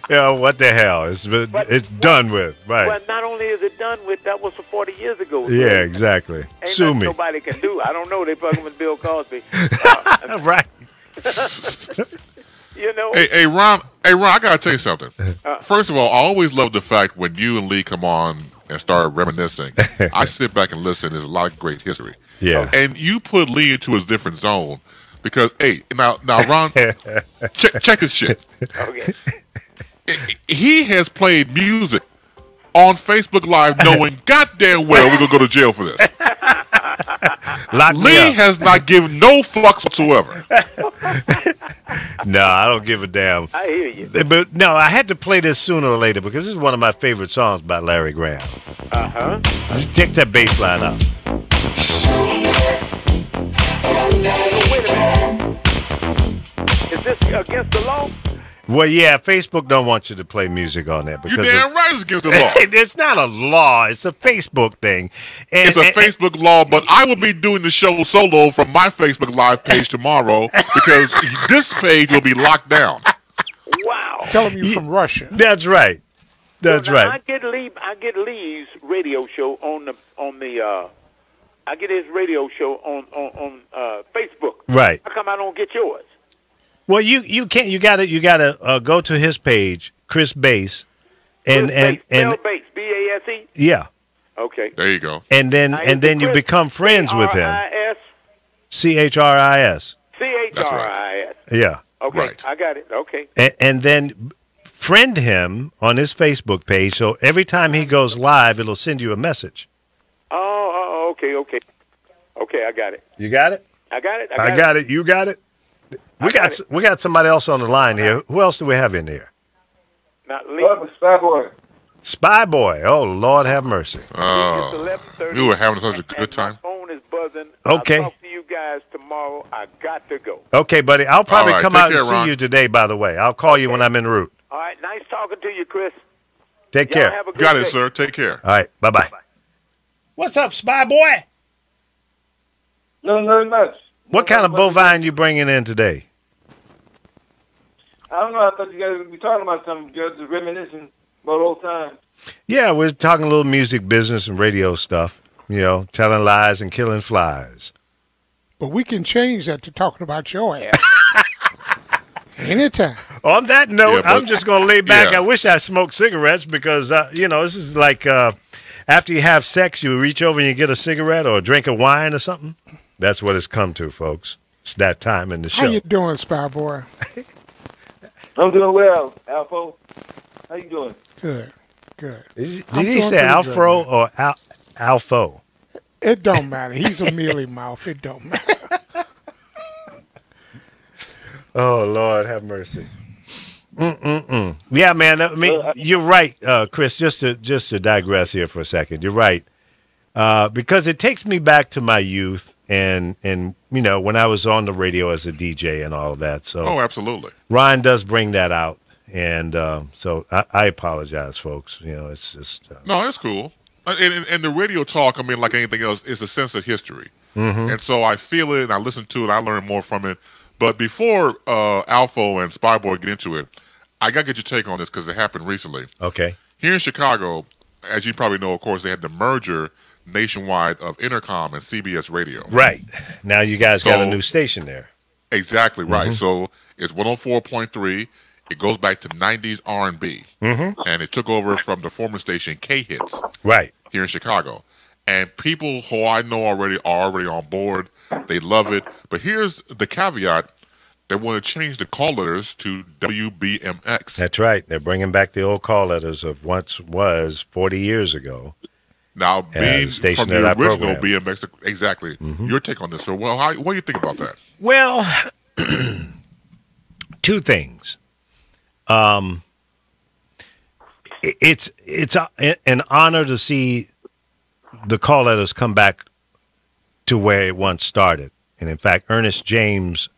Yeah, what the hell? It's done with. Right. Well, not only is it done with, that was for 40 years ago. Yeah, exactly. Ain't Sue nothing me. nobody can do. I don't know. They fucking with Bill Cosby. Right. You know. Hey, Ron, I gotta tell you something. First of all, I always love the fact when you and Lee come on and start reminiscing. I sit back and listen. There's a lot of great history. Yeah. And you put Lee into a different zone because, hey, now Ron, check his shit. Okay. He has played music on Facebook Live, knowing goddamn well we're gonna go to jail for this. Lock me Lee up. has not given no fucks whatsoever. No, I don't give a damn. I hear you. But no, I had to play this sooner or later because this is one of my favorite songs by Larry Graham. Uh-huh. Just take that bass line up. Wait a minute. Is this against the law? Well, yeah, Facebook don't want you to play music on there You because damn right it's against the law. it's not a law. It's a Facebook thing. And, It's a Facebook law, but I will be doing the show solo from my Facebook Live page tomorrow because this page will be locked down. Wow. Tell him you from Russia. That's right. That's So now right. I get Lee's radio show on the I get his radio show on Facebook. Right. How come I don't get yours? Well, you can't. You gotta go to his page, Chris Bass, and Bass, and Bass, B-A-S-E. yeah, Okay. There you go. and then Now, and then you Chris, become friends with him. CHRIS. C-H-R-I-S. Yeah, Okay, Right. I got it. Okay. and then friend him on his Facebook page. So every time he goes live, it'll send you a message. Oh, okay. Okay, I got it. You got it. I got it. I got it. You got it. got We got somebody else on the line here. Who else do we have in here? Now, Lee, Spy Boy. Oh, Lord have mercy. it's Oh, 11:30. we were having such a good and time. My phone is buzzing. Okay. I'll talk to you guys tomorrow. I got to go. Okay, buddy. I'll probably All right, come take out and care, see Ron. you today, by the way. I'll call you when I'm en route. All right. Nice talking to you, Chris. Take Y'all care. have a good Got day. it, sir. Take care. All right. Bye-bye. What's up, Spy Boy? No, not much. What kind of bovine you bringing in today? I don't know. I thought you guys would be talking about something, just reminiscing about old times. Yeah, we're talking a little music business and radio stuff. You know, telling lies and killing flies. But we can change that to talking about your ass. Anytime. On that note, Yeah, I'm just going to lay back. yeah. I wish I smoked cigarettes because, this is like after you have sex, you reach over and you get a cigarette or a drink of wine or something. That's what it's come to, folks. It's that time in the show. How you doing, Spy Boy? I'm doing well, Alpha. How you doing? Good. Good. Did I'm he doing say pretty Alfro good, or Alfo? It don't matter. He's a mealy mouth. It don't matter. Oh, Lord, have mercy. Yeah, man. I mean, you're right, Chris. Just to digress here for a second. You're right, because it takes me back to my youth and when I was on the radio as a DJ and all of that. So, Oh, absolutely. Ryan does bring that out, and so I apologize, folks. It's just No, it's cool. And the radio talk, I mean, like anything else, is a sense of history. Mm-hmm. And so I feel it, and I listen to it, I learn more from it. But before Alpha and Spyboy get into it, I got to get your take on this because it happened recently. okay. Here in Chicago, as you probably know, of course, they had the merger nationwide of Intercom and CBS Radio. Right now, you guys got a So- new station there. Exactly right. So it's 104.3. It goes back to 90s R&B. And it took over from the former station K-Hits Right. here in Chicago. And people who I know already are already on board. They love it. But here's the caveat. They want to change the call letters to WBMX. That's right. They're bringing back the old call letters of once was 40 years ago. Now, the being station from that the I original programmed. BMX, exactly. Your take on this, sir. Well, what do you think about that? Well, two things. It's an honor to see the call letters come back to where it once started. And in fact, Ernest James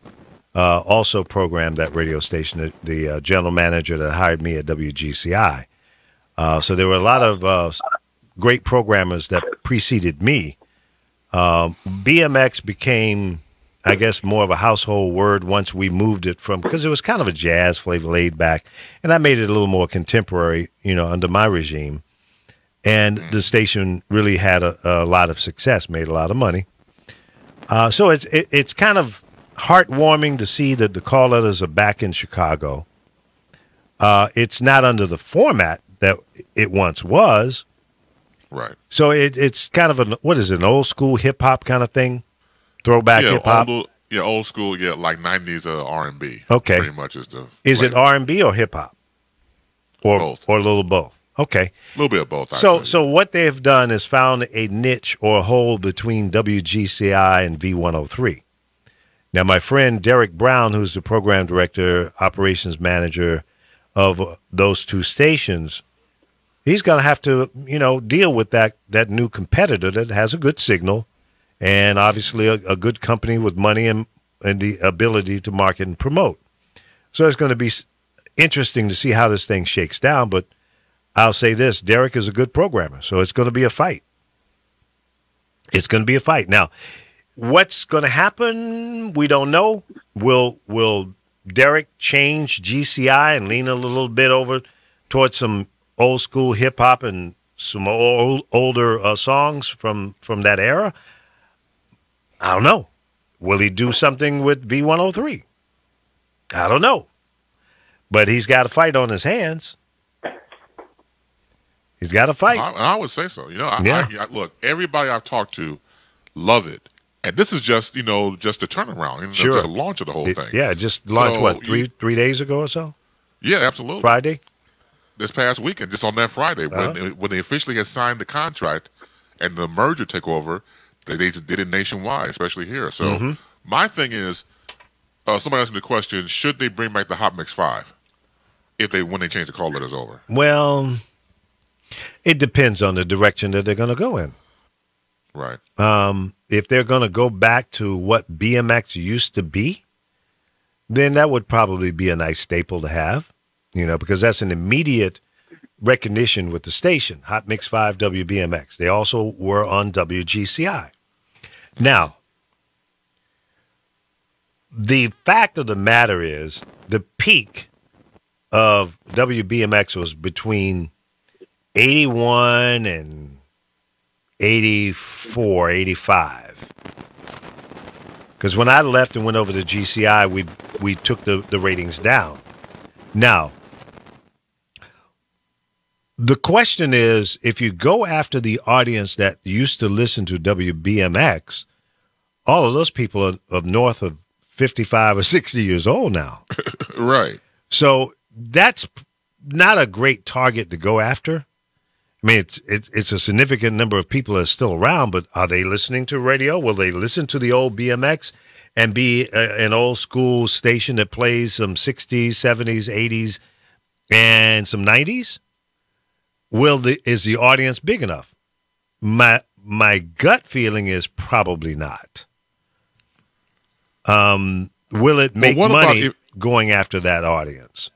also programmed that radio station, the general manager that hired me at WGCI. So there were a lot of great programmers that preceded me. BMX became, I guess, more of a household word once we moved it from, because it was kind of a jazz flavor, laid back, and I made it a little more contemporary, under my regime. And the station really had a lot of success, made a lot of money. So it's kind of heartwarming to see that the call letters are back in Chicago. It's not under the format that it once was. Right. So it's kind of an old school hip hop kind of thing, throwback hip hop. Old school, like 90s R&B. Okay. Pretty much is the Is it flavor. R&B or hip hop, or Both. or a little both? Okay. A little bit of both, So actually. so what they've done is found a niche or a hole between WGCI and V103. Now, my friend Derek Brown, who's the program director, operations manager of those two stations, he's going to have to, deal with that new competitor that has a good signal and obviously a good company with money and the ability to market and promote. So it's going to be interesting to see how this thing shakes down, but I'll say this, Derek is a good programmer, so it's going to be a fight. It's going to be a fight. Now, what's going to happen, we don't know. Will Derek change GCI and lean a little bit over towards some old school hip hop and some older songs from that era? I don't know. Will he do something with V103? I don't know. But he's got a fight on his hands. He's got a fight. I would say so. Yeah. Look, everybody I've talked to love it. And this is just, just a turnaround. Sure. Just a launch of the whole thing. Yeah, just launched, So what, three days ago or so? Yeah, absolutely. Friday? This past weekend, just on that Friday, when they officially had signed the contract and the merger took over, they just did it nationwide, especially here. So my thing is, somebody asked me the question, should they bring back the Hot Mix 5 when they change the call letters over? Well, it depends on the direction that they're going to go in. Right. If they're going to go back to what BMX used to be, then that would probably be a nice staple to have, because that's an immediate recognition with the station, Hot Mix 5 WBMX. They also were on WGCI. Now, the fact of the matter is the peak of WBMX was between 81 and 84, 85. Because when I left and went over to GCI, we took the ratings down. Now, the question is, if you go after the audience that used to listen to WBMX, all of those people are north of 55 or 60 years old now. Right. So that's not a great target to go after. I mean, it's a significant number of people that are still around, but are they listening to radio? Will they listen to the old BMX and be an old school station that plays some 60s, 70s, 80s, and some 90s? Is the audience big enough? My gut feeling is probably not. Will it make money going after that audience?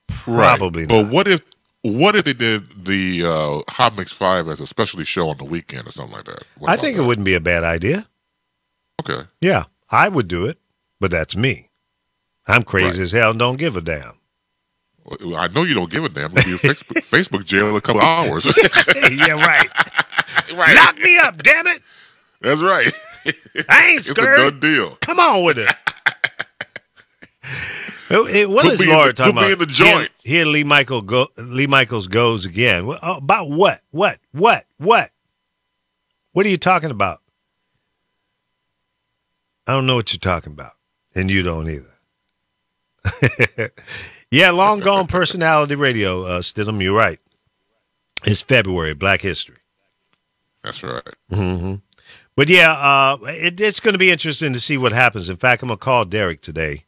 Probably not. But what if they did the Hot Mix 5 as a specialty show on the weekend or something like that? I think it wouldn't be a bad idea. Okay. Yeah, I would do it, but that's me. I'm crazy as hell and don't give a damn. Well, I know you don't give a damn. We'll be in Facebook jail in a couple hours. Yeah, right. Right. Lock me up, damn it. That's right. I ain't scared. It's a done deal. Come on with it. What is Laura talking about? Put me in the joint. Here Lee Michaels goes again. About what? What are you talking about? I don't know what you're talking about, and you don't either. Yeah, long gone personality radio, Stidham. You're right. It's February, Black History. That's right. Mm-hmm. But yeah, it's going to be interesting to see what happens. In fact, I'm going to call Derek today.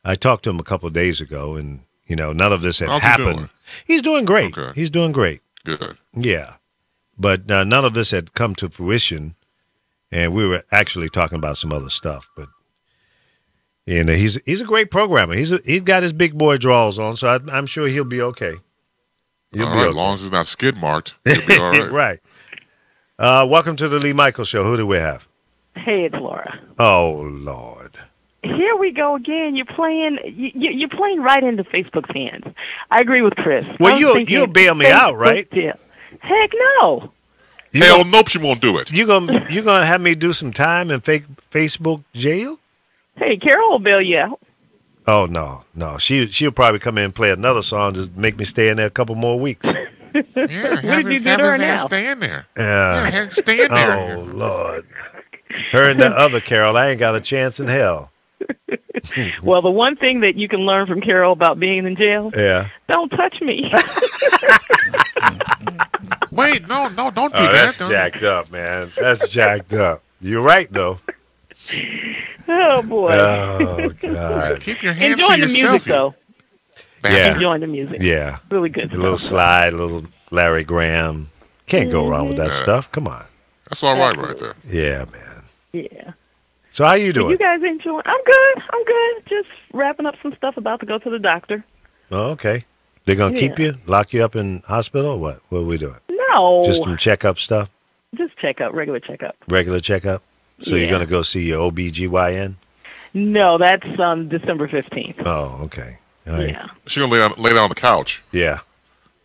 I talked to him a couple of days ago, and none of this had happened. He's doing great. Okay. He's doing great. Good. Yeah, but none of this had come to fruition, and we were actually talking about some other stuff. But he's a great programmer. He's got his big boy draws on, so I'm sure he'll be okay. All right, as long as it's not skid marked, he'll be all right. Right. Welcome to the Lee Michaels Show. Who do we have? Hey, it's Laura. Oh, Lord. Here we go again. You're playing right into Facebook's hands. I agree with Chris. Well, you'll bail me out, right? Yeah. Heck no. Hell nope, she won't do it. You gonna have me do some time in Facebook jail? Hey, Carol will bail you out. Oh no. She'll probably come in and play another song to make me stay in there a couple more weeks. Yeah, what did you do to her now? Stay in there. Yeah, stay in there. Oh Lord. Her and the other Carol, I ain't got a chance in hell. Well, the one thing that you can learn from Carol about being in jail, don't touch me. Wait, no, don't do that. That's don't. Jacked up, man. That's jacked up. You're right, though. Oh, boy. Oh, God. Keep your hands Enjoying to the yourself. music, though. Yeah. Enjoying the music. Yeah. Really good. A little slide, a little Larry Graham. Can't go wrong with that stuff. Come on. That's all right there. Yeah, man. Yeah. So how you doing? You guys enjoying? I'm good. Just wrapping up some stuff, about to go to the doctor. Oh, okay. They're going to keep you, lock you up in hospital or what? What are we doing? No. Just some checkup stuff? Just checkup, regular checkup. Regular checkup? So you're going to go see your OBGYN? No, that's on December 15th. Oh, okay. All right. Yeah. She's going to lay down on the couch. Yeah.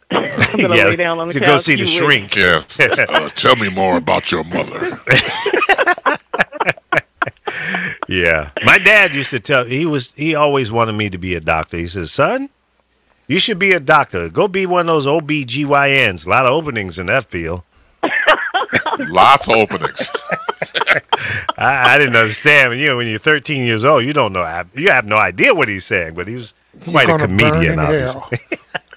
I'm going to lay down on the couch. Go see the shrink. Yes. Tell me more about your mother. Yeah. My dad used to tell, he always wanted me to be a doctor. He says, son, you should be a doctor. Go be one of those OBGYNs. A lot of openings in that field. Lots of openings. I didn't understand. When you're 13 years old, you don't know. You have no idea what he's saying, but he was quite a comedian, obviously.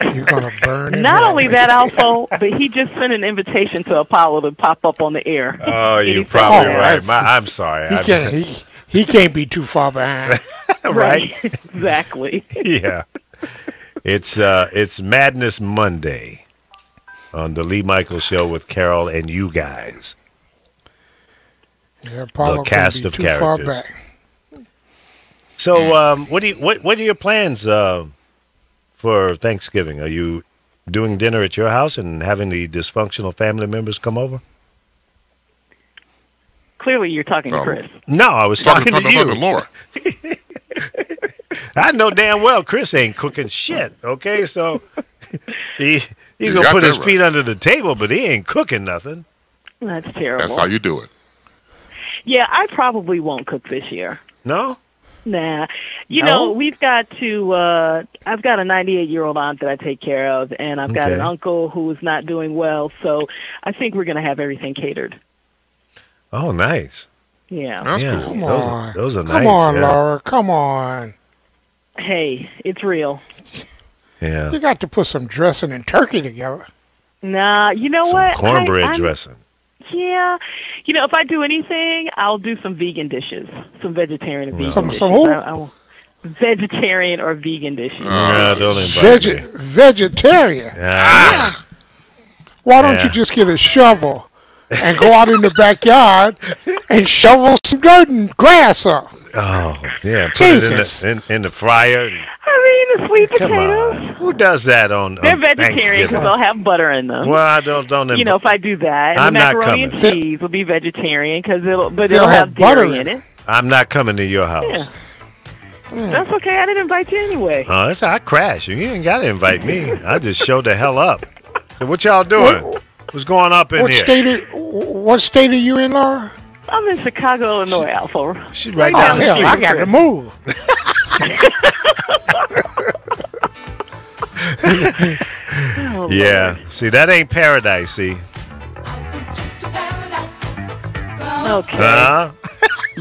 You're going to burn it. Not only that, Alpha, but he just sent an invitation to Apollo to pop up on the air. Oh, you're probably right. I'm sorry. He can't be too far behind. Right? Exactly. Yeah. It's Madness Monday on the Lee Michaels Show with Carol and you guys. Yeah, Apollo the cast of too characters. Far back. So, what are your plans for Thanksgiving? Are you doing dinner at your house and having the dysfunctional family members come over? Clearly, you're talking to Chris. No, I was talking to you. Laura. I know damn well Chris ain't cooking shit. Okay, so he's You gonna got put that his right. feet under the table, but he ain't cooking nothing. That's terrible. That's how you do it. Yeah, I probably won't cook this year. No. Nah. You No? know, we've got to, I've got a 98-year-old aunt that I take care of, and I've got an Okay. uncle who is not doing well, so I think we're going to have everything catered. Oh, nice. Yeah. That's yeah, cool. Come those on. are those are Come nice. on, yeah. Laura. Come on. Hey, it's real. Yeah. You got to put some dressing and turkey together. Nah, you know Some what? cornbread I'm- dressing. Yeah. You know, if I do anything, I'll do some vegan dishes, some vegetarian and vegan Some- dishes. some who? I vegetarian or vegan dishes. Yeah, don't invite me. Vegetarian. Ah. Why don't Yeah. you just get a shovel and go out in the backyard and shovel some dirt and grass up? Oh, yeah. Put it Jesus. in the fryer. And, I mean, the sweet come potatoes. on. Who does that on They're vegetarian Thanksgiving? because they'll have butter in them. Well, I don't. You know, if I do that, and I'm the not macaroni and coming. cheese will be vegetarian because it'll They'll have have butter dairy in in it. I'm not coming to your house. Yeah. That's okay. I didn't invite you anyway. Oh, that's I crash. You ain't got to invite me. I just show the hell up. So what y'all doing? What's going up in here? What state are you in, Laura? I'm in Chicago, Illinois, Alpha. She's right Oh, down the Hell, street. I got to move. Oh, Yeah. See, that ain't paradise. See. Lord. Okay. Huh?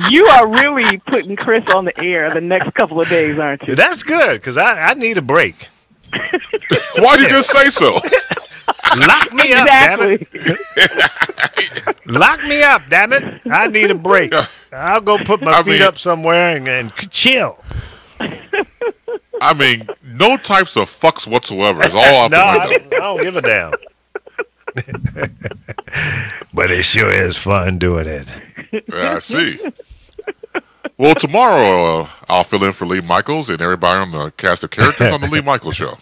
You are really putting Chris on the air the next couple of days, aren't you? That's good because I need a break. Why'd you just say so? Lock me up, damn it. Exactly. Lock me up, damn it. I need a break. I'll go put my I feet mean- up somewhere and chill. I mean, no types of fucks whatsoever. It's all out No, the I window. don't give a damn. But it sure is fun doing it. Yeah, I see. Well, tomorrow I'll fill in for Lee Michaels and everybody on the cast of characters on the Lee Michaels show.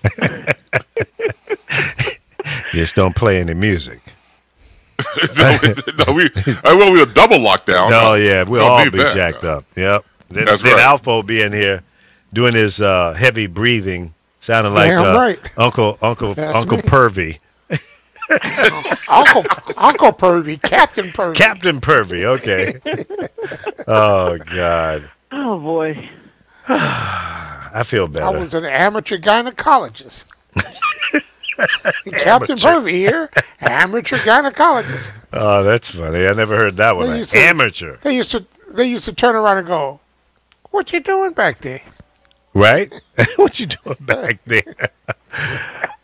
Just don't play any music. no, we will be a double lockdown. Oh, yeah, we'll Don't all need be that. jacked up. Yep. Then That's right. Alpha will be in here doing his heavy breathing, sounding like Damn right. Uncle That's me. Purvey. Uncle Purvey, Captain Purvey. Captain Purvey, okay. Oh, God. Oh, boy. I feel I better. was an amateur gynecologist. Captain Purvey here, amateur gynecologist. Oh, that's funny. I never heard that one. They used to- Amateur. They used to turn around and go, "What you doing back there?" Right? What you doing back there?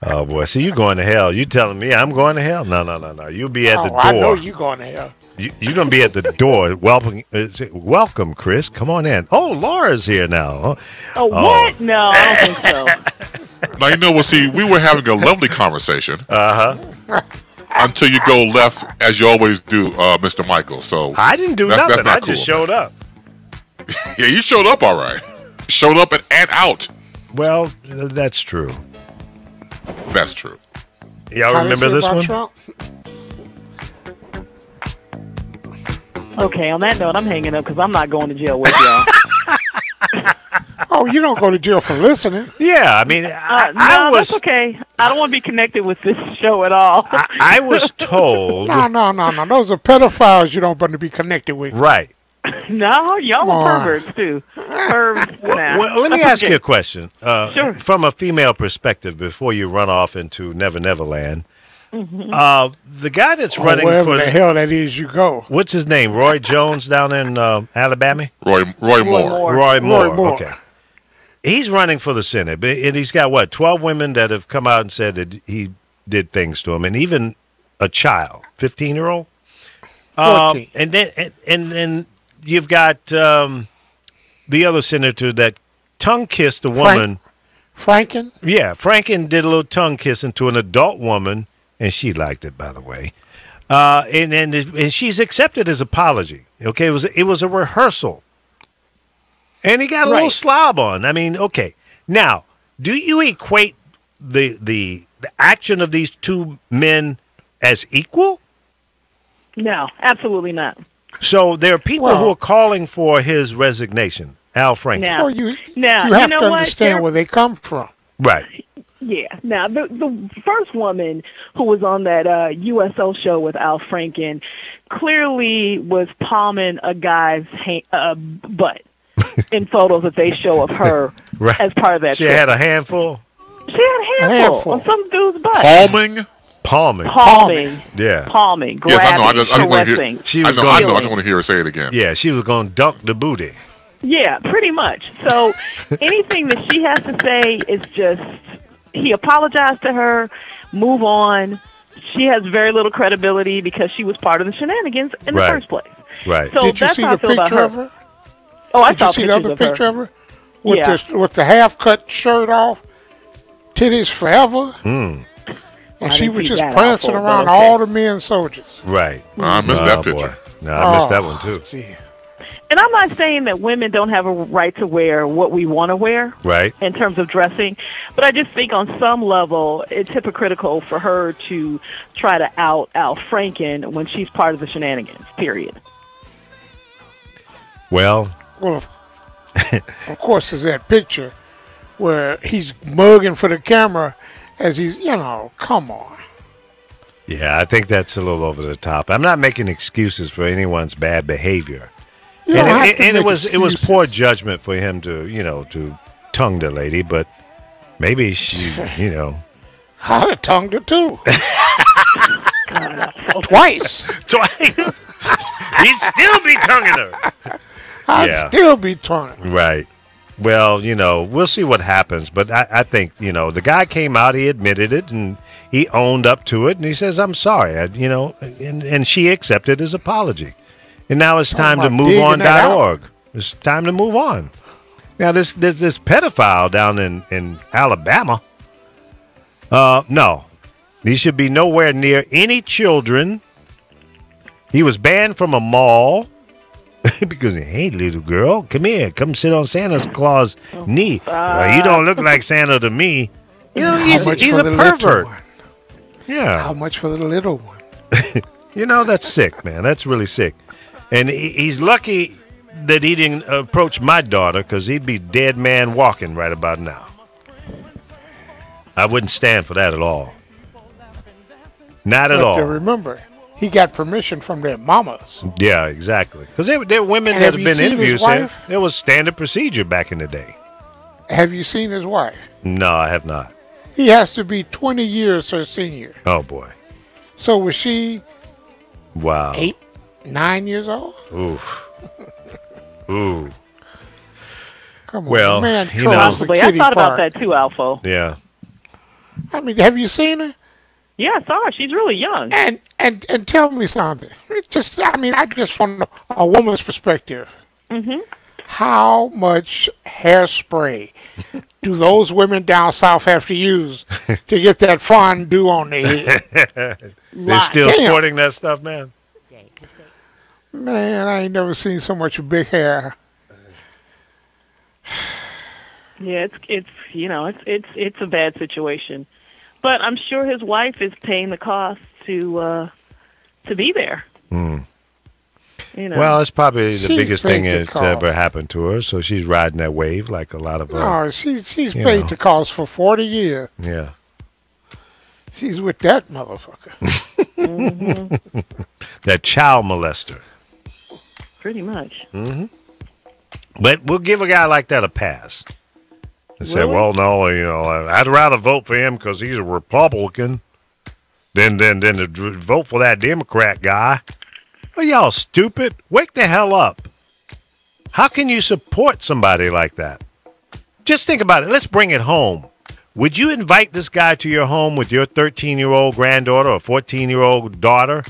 Oh, boy. So you going to hell. You telling me I'm going to hell? No. You'll be at the door. I know you going to hell. You're going to be at the door. Welcome, Chris. Come on in. Oh, Laura's here now. Oh, what? No, I don't think so. Now, you know what? See, we were having a lovely conversation until you go left, as you always do, Mr. Michael. So I didn't do That's nothing. not I just cool. showed up. yeah, you showed up all right. Showed up and out. Well, that's true. That's true. Y'all How they remember feel this about one? Trump? Okay, on that note, I'm hanging up because I'm not going to jail with y'all. Oh, you don't go to jail for listening. Yeah, I mean, No, I was that's okay. I don't want to be connected with this show at all. I was told. No. Those are pedophiles you don't want to be connected with. Right. No, y'all Come are on. perverts, too. Pervs. Nah. Well, let me That's ask okay. you a question. Sure. From a female perspective, before you run off into Never Never Land, the guy that's running Wherever for the hell that is you go. what's his name? Roy Jones down in Alabama. Roy Moore. Roy Moore. Roy Moore. Okay. He's running for the Senate, and he's got what 12 women that have come out and said that he did things to him, and even a child, 15-year-old. 14. And then you've got the other senator that tongue kissed a woman. Franken? Yeah, Franken did a little tongue kissing to an adult woman, and she liked it, by the way. And she's accepted his apology. Okay, it was a rehearsal, and he got a little Right. slob on. I mean, okay. Now, do you equate the action of these two men as equal? No, absolutely not. So there are people Well- who are calling for his resignation. Al Franken. Now, Well, you now, have know to what? understand where they come from. Right. Yeah. Now, the first woman who was on that USO show with Al Franken clearly was palming a guy's butt in photos that they show of her Right. as part of that She trip. had a handful. She had a handful on some dude's butt. Palming? Palming. Yeah. Palming. Yes, I know. Grabbing. I just want to hear. Caressing. She was I going. know. I just want to hear her say it again. Yeah, she was going to dunk the booty. Yeah, pretty much. So anything that she has to say is just, he apologized to her, move on. She has very little credibility because she was part of the shenanigans in the Right. first place. Right. So Did you that's see how the I feel about picture her. of her? Oh, I Did saw you see the pictures other of her. picture of her? With Yeah. with the half-cut shirt off, titties forever, and I she didn't was see just that prancing awful, around but okay. all the men soldiers. Right. I missed Oh, that boy. picture. No, I missed that one too. Gee. And I'm not saying that women don't have a right to wear what we want to wear Right. in terms of dressing, but I just think on some level it's hypocritical for her to try to out Al Franken when she's part of the shenanigans, period. Well, Well, of course, there's that picture where he's mugging for the camera as he's, come on. yeah, I think that's a little over the top. I'm not making excuses for anyone's bad behavior. You don't have to And it make was excuses. poor judgment for him to tongue the lady, but maybe she, I'd have tongued her too. Twice. twice. He'd still be tonguing her. I'd Yeah. still be tonguing. Right. Well, we'll see what happens. But I think, the guy came out, he admitted it, and he owned up to it, and he says, I'm sorry, and she accepted his apology. And now it's time to about digging that moveon.org. It's time to move on. Now, this pedophile down in Alabama, no, he should be nowhere near any children. He was banned from a mall. Because, hey, little girl, come here. Come sit on Santa Claus' knee. Well, you don't look like Santa to me. He's much a for the little pervert. one? Yeah. How much for the little one? That's sick, man. That's really sick. And he's lucky that he didn't approach my daughter because he'd be dead man walking right about now. I wouldn't stand for that at all. Not at But all. remember, he got permission from their mamas. Yeah, exactly. Because there were women And that have have you been seen his interviewed saying wife? it was standard procedure back in the day. Have you seen his wife? No, I have not. He has to be 20 years her senior. Oh, boy. So was she Wow. 8, 9 years old? Ooh. Ooh. Come on, Well, the man you trolls know. the Possibly. I kitty thought about park. that too, Alpha. Yeah. I mean, have you seen her? Yeah, I saw her. She's really young. And tell me something. I just want a woman's perspective. Mm-hmm. How much hairspray do those women down south have to use to get that fondue on their head? They're still Damn. sporting that stuff, man. Man, I ain't never seen so much big hair. Yeah, it's a bad situation, but I'm sure his wife is paying the cost to be there. Well, it's probably the She biggest paid thing the that's cost. ever happened to her, so she's riding that wave like a lot of No, she's you paid know. the cost for 40 years. yeah. She's with that motherfucker. That child molester. Pretty much. But we'll give a guy like that a pass. And say, Really? well, no, I'd rather vote for him because he's a Republican than to vote for that Democrat guy. Are y'all stupid? Wake the hell up. How can you support somebody like that? Just think about it. Let's bring it home. Would you invite this guy to your home with your 13-year-old granddaughter or 14-year-old daughter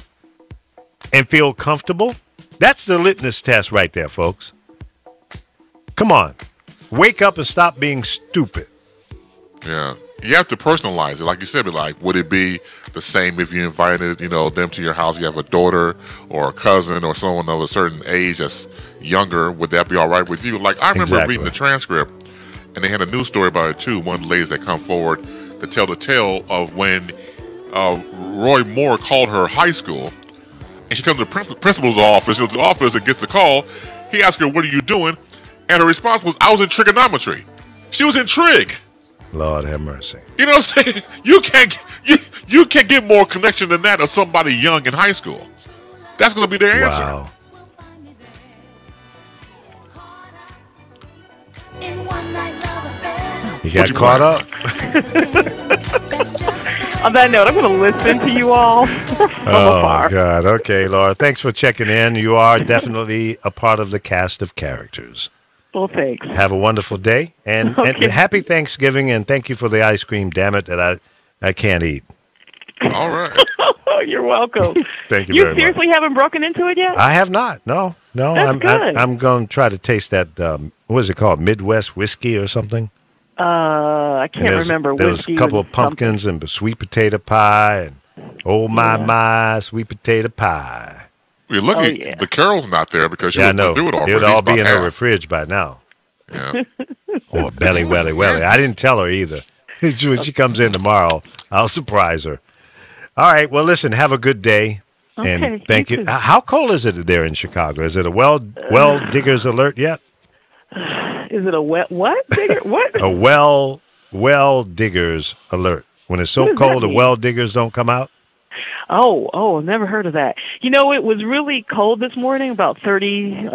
and feel comfortable? That's the litmus test right there, folks. Come on. Wake up and stop being stupid. Yeah. You have to personalize it. Like you said, would it be the same if you invited, them to your house? You have a daughter or a cousin or someone of a certain age that's younger. Would that be all right with you? Like, I remember Exactly. reading the transcript, and they had a news story about it, too. One of the ladies that come forward to tell the tale of when Roy Moore called her high school, and she comes to the principal's office. She goes to the office and gets the call. He asks her, what are you doing? And her response was, I was in trigonometry. She was in trig. Lord have mercy. You know what I'm saying? You can't get more connection than that of somebody young in high school. That's going to be their answer. Wow. You got caught up? On that note, I'm going to listen to you all from afar. Oh, God. Okay, Laura. Thanks for checking in. You are definitely a part of the cast of characters. Well, thanks. Have a wonderful day. And happy Thanksgiving, and thank you for the ice cream, damn it, that I can't eat. All right. Oh, you're welcome. Thank you You very much. seriously haven't broken into it yet? I have not. No. That's good. I'm going to try to taste that, what is it called, Midwest whiskey or something? I can't remember. There's Whiskey a couple and of pumpkins and sweet potato pie and my, sweet potato pie. We're lucky the Carol's not there because she Yeah, I would know. do it all. It would all be in her fridge by now. Yeah. Or belly, welly, welly. I didn't tell her either. When she comes in tomorrow, I'll surprise her. All right. Well, listen, have a good day. Okay, And thank you you. too. How cold is it there in Chicago? Is it a well diggers alert yet? Is it a what? Digger? What? A well diggers alert. When it's so What does that cold, the mean? well diggers don't come out? Oh, I've never heard of that. You know, it was really cold this morning, about 30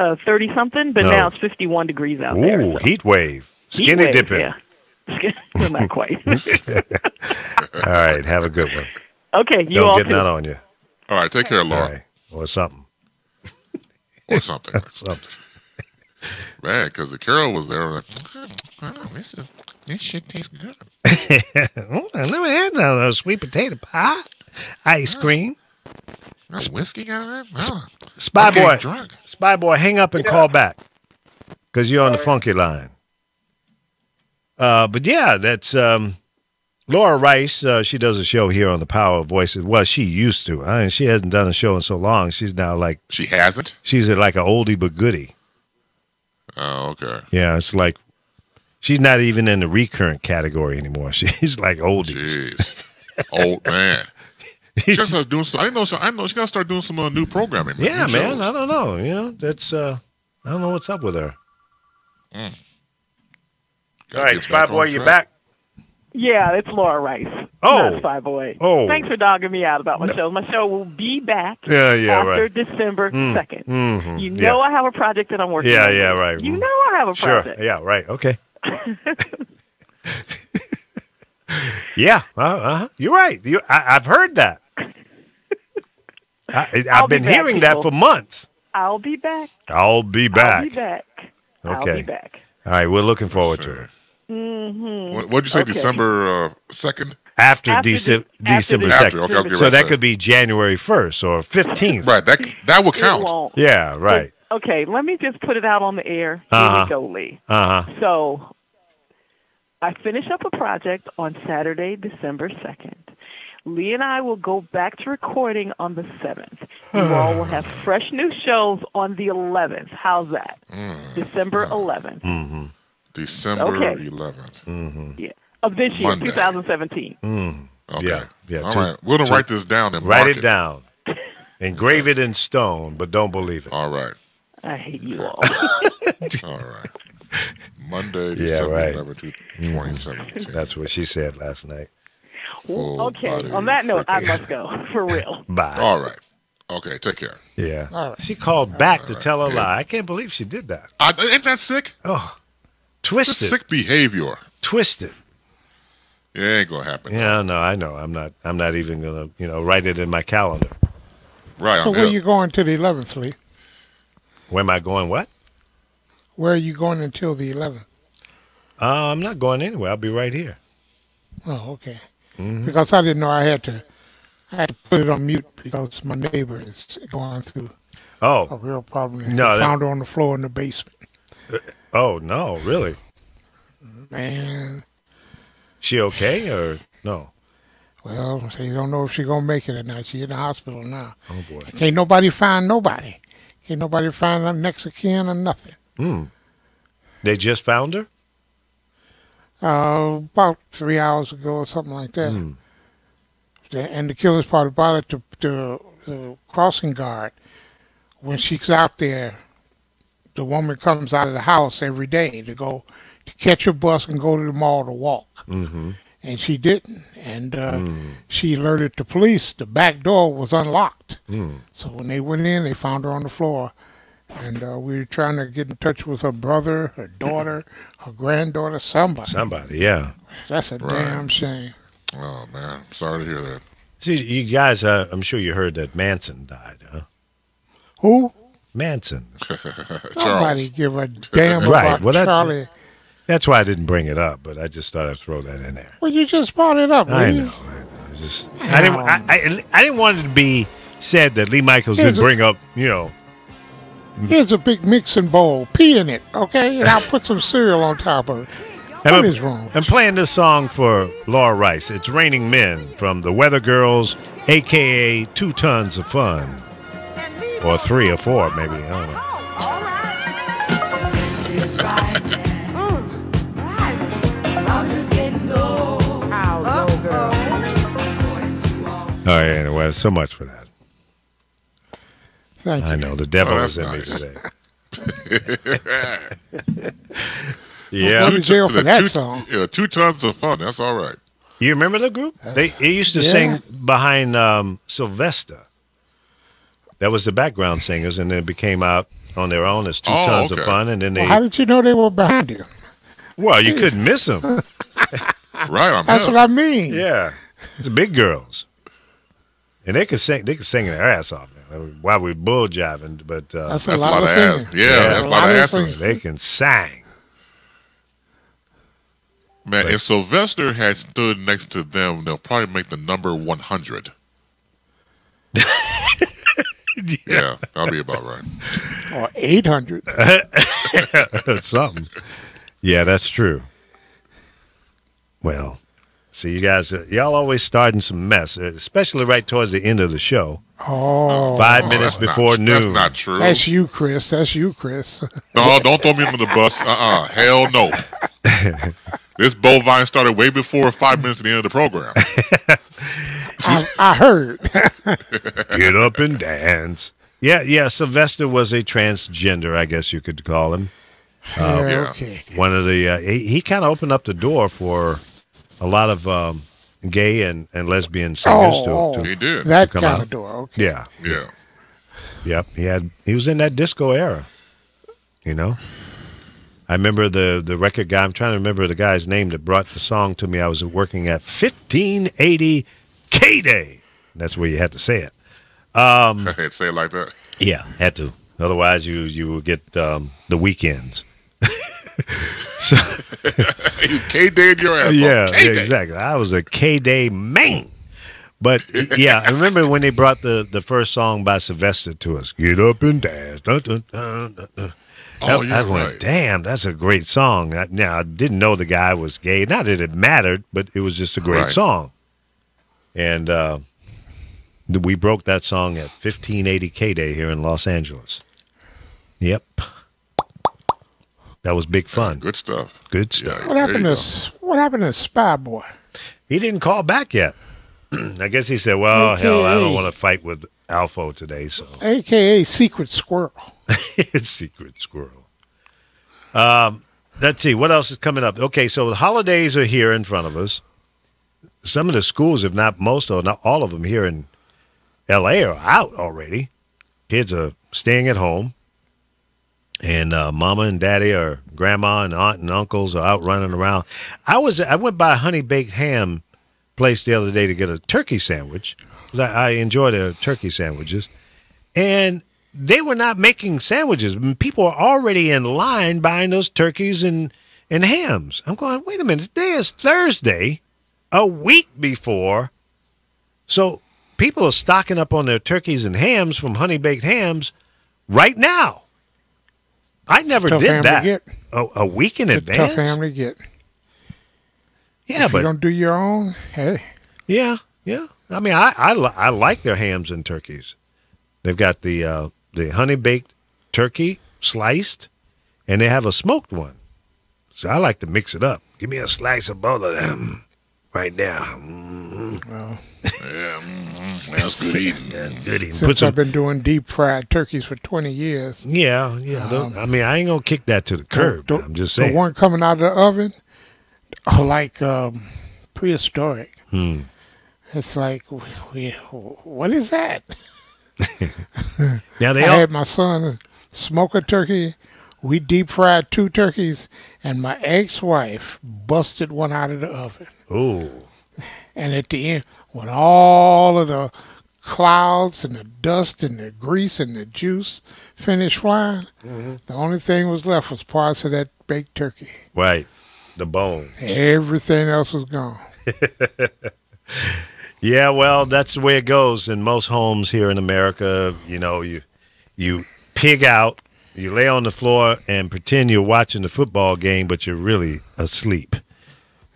something, but No. now it's 51 degrees out there. Ooh, so. heat wave. Heat Skinny wave, dipping. Yeah. Well, not quite. All right. Have a good one. Okay, you Don't all get too. none on you. All right. Take care, All Laura. right. Or something. Or something. Something. Man, because the Carol was there. Like, this shit tastes good. I never had no sweet potato pie. Ice cream. Got whiskey out of it? Oh, Spy I'm getting boy. drunk. Spy boy, hang up and call back. Because you're on the funky line. But yeah, that's Laura Rice. She does a show here on the Power of Voices. Well, she used to. I mean, she hasn't done a show in so long. She's now like, She hasn't? she's like an oldie but goodie. Oh, okay. Yeah, it's like, she's not even in the recurrent category anymore. She's like oldies. Jeez. Old man. She gotta start doing some, I know she got to start doing some new programming. Yeah, new man. shows. I don't know. You know, that's, I don't know what's up with her. Gotta All right, get Spy back boy, on you track. back? Yeah, it's Laura Rice. Oh. Not Spy Boy. Oh. Thanks for dogging me out about my show. My show will be back Yeah, after right. December 2nd. Mhm, You know I have a project that I'm working Yeah, on. yeah, right. You know I have a Sure. project. Yeah, right. Okay. Yeah, you're right. I've heard that. I've been be back, hearing that people. for months. I'll be back. I'll be back. I'll be back. I'll Okay. be back. All right, we're looking forward to it. What'd you say, Okay. December 2nd? After After December after 2nd. After, okay, I was getting So ready to that say. could be January 1st or 15th. Right, that will It count. won't. Yeah, right. Okay, let me just put it out on the air. Uh-huh. Here we go, Lee. Uh-huh. So I finish up a project on Saturday, December 2nd. Lee and I will go back to recording on the 7th. You all will have fresh new shows on the 11th. How's that? December 11th. December Okay. 11th. Yeah. Of this year, Monday. 2017. Okay. Yeah, All right. We're going to write this down and Write mark it down. Engrave it in stone, but don't believe it. All right. I hate you all. All right. Monday, Yeah, December right. 11th, 2017. That's what she said last night. Full Okay, body on that note, I freaking- must go. For real. Bye. All right. Okay, take care. Yeah. She called back to tell a lie. I can't believe she did that. Ain't that sick? Oh, That's twisted. sick behavior. Twisted. It ain't going to happen. Yeah, no, I know. I'm not even gonna, write it in my calendar. Right. So I'm where ill. you going to the 11th, Lee? Where am I going? What? Where are you going until the 11th? I'm not going anywhere. I'll be right here. Oh, okay. Because I didn't know I had to put it on mute because my neighbor is going through a Oh, real problem. No, They that- found her on the floor in the basement. oh no, really? Man, She okay or no? well, so you don't know if she's going to make it or not. She's in the hospital now. Oh boy. Can't nobody find nobody. Can't nobody find her next of kin or nothing. They just found her? About 3 hours ago or something like that. And the killer's part about it, the crossing guard, when she's out there the woman comes out of the house every day to go to catch a bus and go to the mall to walk. Mm-hmm. And she didn't. And she alerted the police. The back door was unlocked. So when they went in, they found her on the floor. And we were trying to get in touch with her brother, her daughter, her granddaughter, somebody. Somebody, yeah. That's a damn shame. Oh, man. Sorry to hear that. See, you guys, I'm sure you heard that Manson died, huh? Who? Manson. Nobody give a damn Right, about well, Charlie. That's why I didn't bring it up, but I just thought I'd throw that in there. Well, you just brought it up. I Lee. know. I didn't want it to be said that Lee Michaels didn't bring up, Here's a big mixing bowl. Pee in it, okay? And I'll put some cereal on top of it. What is wrong? I'm playing this song for Laura Rice. It's Raining Men from the Weather Girls, a.k.a. 2 Tons of Fun. Or 3 or 4, maybe. I don't know. It's rising. I'm just getting low. How low, girl? Oh, yeah, anyway, so much for that. Thank you. I know, the devil Oh, is in that's me nice. today. Go Yeah. to jail for that song. 2 tons of fun. That's all right. You remember the group? They used to sing behind Sylvester. That was the background singers, and then it became out on their own as 2 Tons of Fun. And then they. Well, how did you know they were behind you? Well, you couldn't miss them. Right, I'm That's hip. what I mean. Yeah, it's big girls, and they could sing. They could sing their ass off while we bull jiving. But That's a That's a lot lot of of ass. singing. Yeah, that's a lot of asses. they can sing. Man, if Sylvester had stood next to them, they'll probably make the number 100. Yeah, that'll be about right. Or 800. Something. Yeah, that's true. Well, see, you guys, y'all always starting some mess, especially right towards the end of the show. Oh. 5 minutes That's before not, noon. That's not true. That's you, Chris. That's you, Chris. No, don't throw me under the bus. Hell no. This bovine started way before 5 minutes at the end of the program. I heard. Get up and dance. Yeah, Sylvester was a transgender, I guess you could call him. Yeah. Okay. One of the, he kind of opened up the door for a lot of gay and lesbian singers to He did. That come kind out. of door. Okay. yeah. Yeah. Yep, he was in that disco era, I remember the record guy. I'm trying to remember the guy's name that brought the song to me. I was working at 1580 K-Day. That's where you had to say it. Say it like that. Yeah, had to. Otherwise, you would get the weekends. So, You K-Day in your ass. yeah, K-Day. exactly. I was a K-Day man. But, yeah, I remember when they brought the first song by Sylvester to us. Get up and dance. Dun, dun, dun, dun, dun. Oh, I yeah, went, right. damn, that's a great song. Now, I didn't know the guy was gay. Not that it mattered, but it was just a great Right. song. And we broke that song at 1580 K-Day here in Los Angeles. Yep. That was big fun. Good stuff. Good stuff. Yeah, What happened to Spy Boy? He didn't call back yet. I guess he said, well, hell, I don't want to fight with Alpho today, so. A.K.A. Secret Squirrel. It's Secret Squirrel. Let's see, what else is coming up? Okay, so the holidays are here in front of us. Some of the schools, if not most or not all of them here in L.A. are out already. Kids are staying at home. And mama and daddy or grandma and aunt and uncles are out running around. I went by a Honey Baked Ham place the other day to get a turkey sandwich. 'Cause I enjoy their turkey sandwiches. And they were not making sandwiches. People are already in line buying those turkeys and hams. I'm going, wait a minute, today is Thursday, a week before. So people are stocking up on their turkeys and hams from Honey Baked Hams right now. I never Tough did ham to that. get. A week in It's a advance? tough ham to get. Yeah, If but you don't do your own, hey. yeah. I mean, I like their hams and turkeys. They've got the honey baked turkey sliced, and they have a smoked one. So I like to mix it up. Give me a slice of both of them right now. Mm-hmm. Well, Yeah, that's good eating. good eating. Since I've been doing deep fried turkeys for 20 years. Yeah. I mean, I ain't gonna kick that to the curb. I'm just saying. The one coming out of the oven, like prehistoric. It's like, what is that? Now I had my son smoke a turkey. We deep fried 2 turkeys, and my ex-wife busted one out of the oven. Oh. And at the end, when all of the clouds and the dust and the grease and the juice finished flying, the only thing was left was parts of that baked turkey. Right. The bone. Everything else was gone. Yeah, well, that's the way it goes in most homes here in America. You know, you pig out, you lay on the floor and pretend you're watching the football game, but you're really asleep.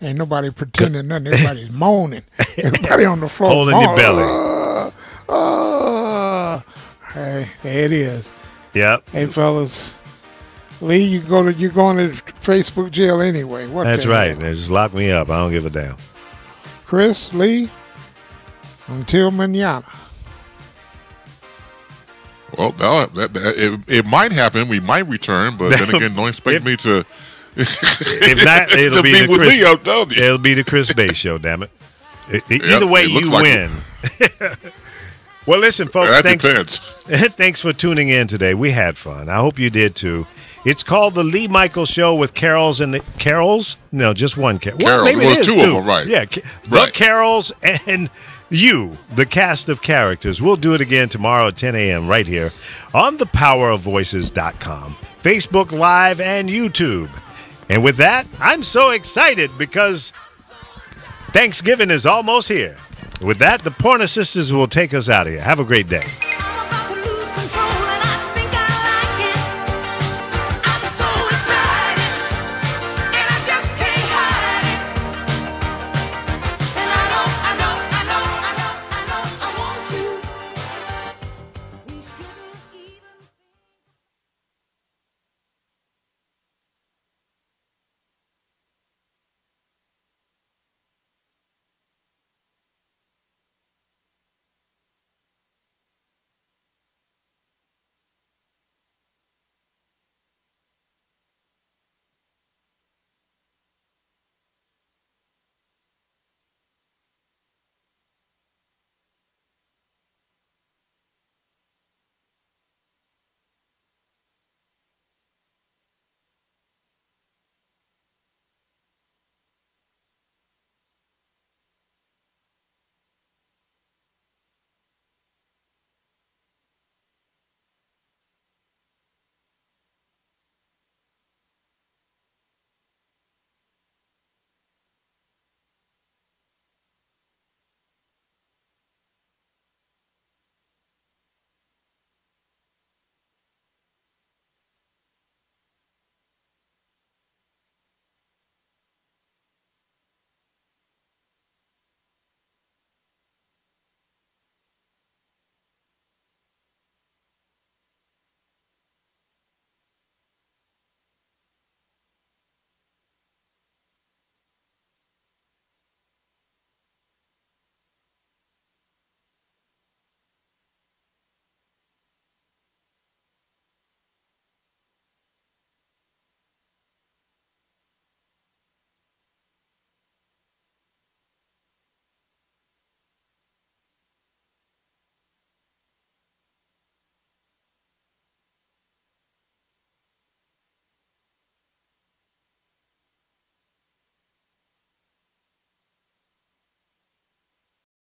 Ain't nobody pretending nothing. Everybody's moaning. Everybody on the floor holding your belly. Hey, there it is. Yep. Hey, fellas. Lee, you're going to Facebook jail anyway. What That's the right. hell? They just lock me up. I don't give a damn. Chris, Lee, until mañana. Well, it might happen. We might return, but then again, don't expect me to. If not, it'll to be the with Chris. me, I'm telling you. It'll be the Chris Bay show. Damn it! Either way, it looks you like win. Well, listen, folks. That Thanks. depends. Thanks for tuning in today. We had fun. I hope you did too. It's called the Lee Michaels Show with Carols and the Carols. No, just one Carol. Carol. Well, maybe Well, it is two of them, right. Yeah, the Carols and you, the cast of characters. We'll do it again tomorrow at 10 a.m. right here on thepowerofvoices.com, Facebook Live, and YouTube. And with that, I'm so excited because Thanksgiving is almost here. With that, the Porter Sisters will take us out of here. Have a great day.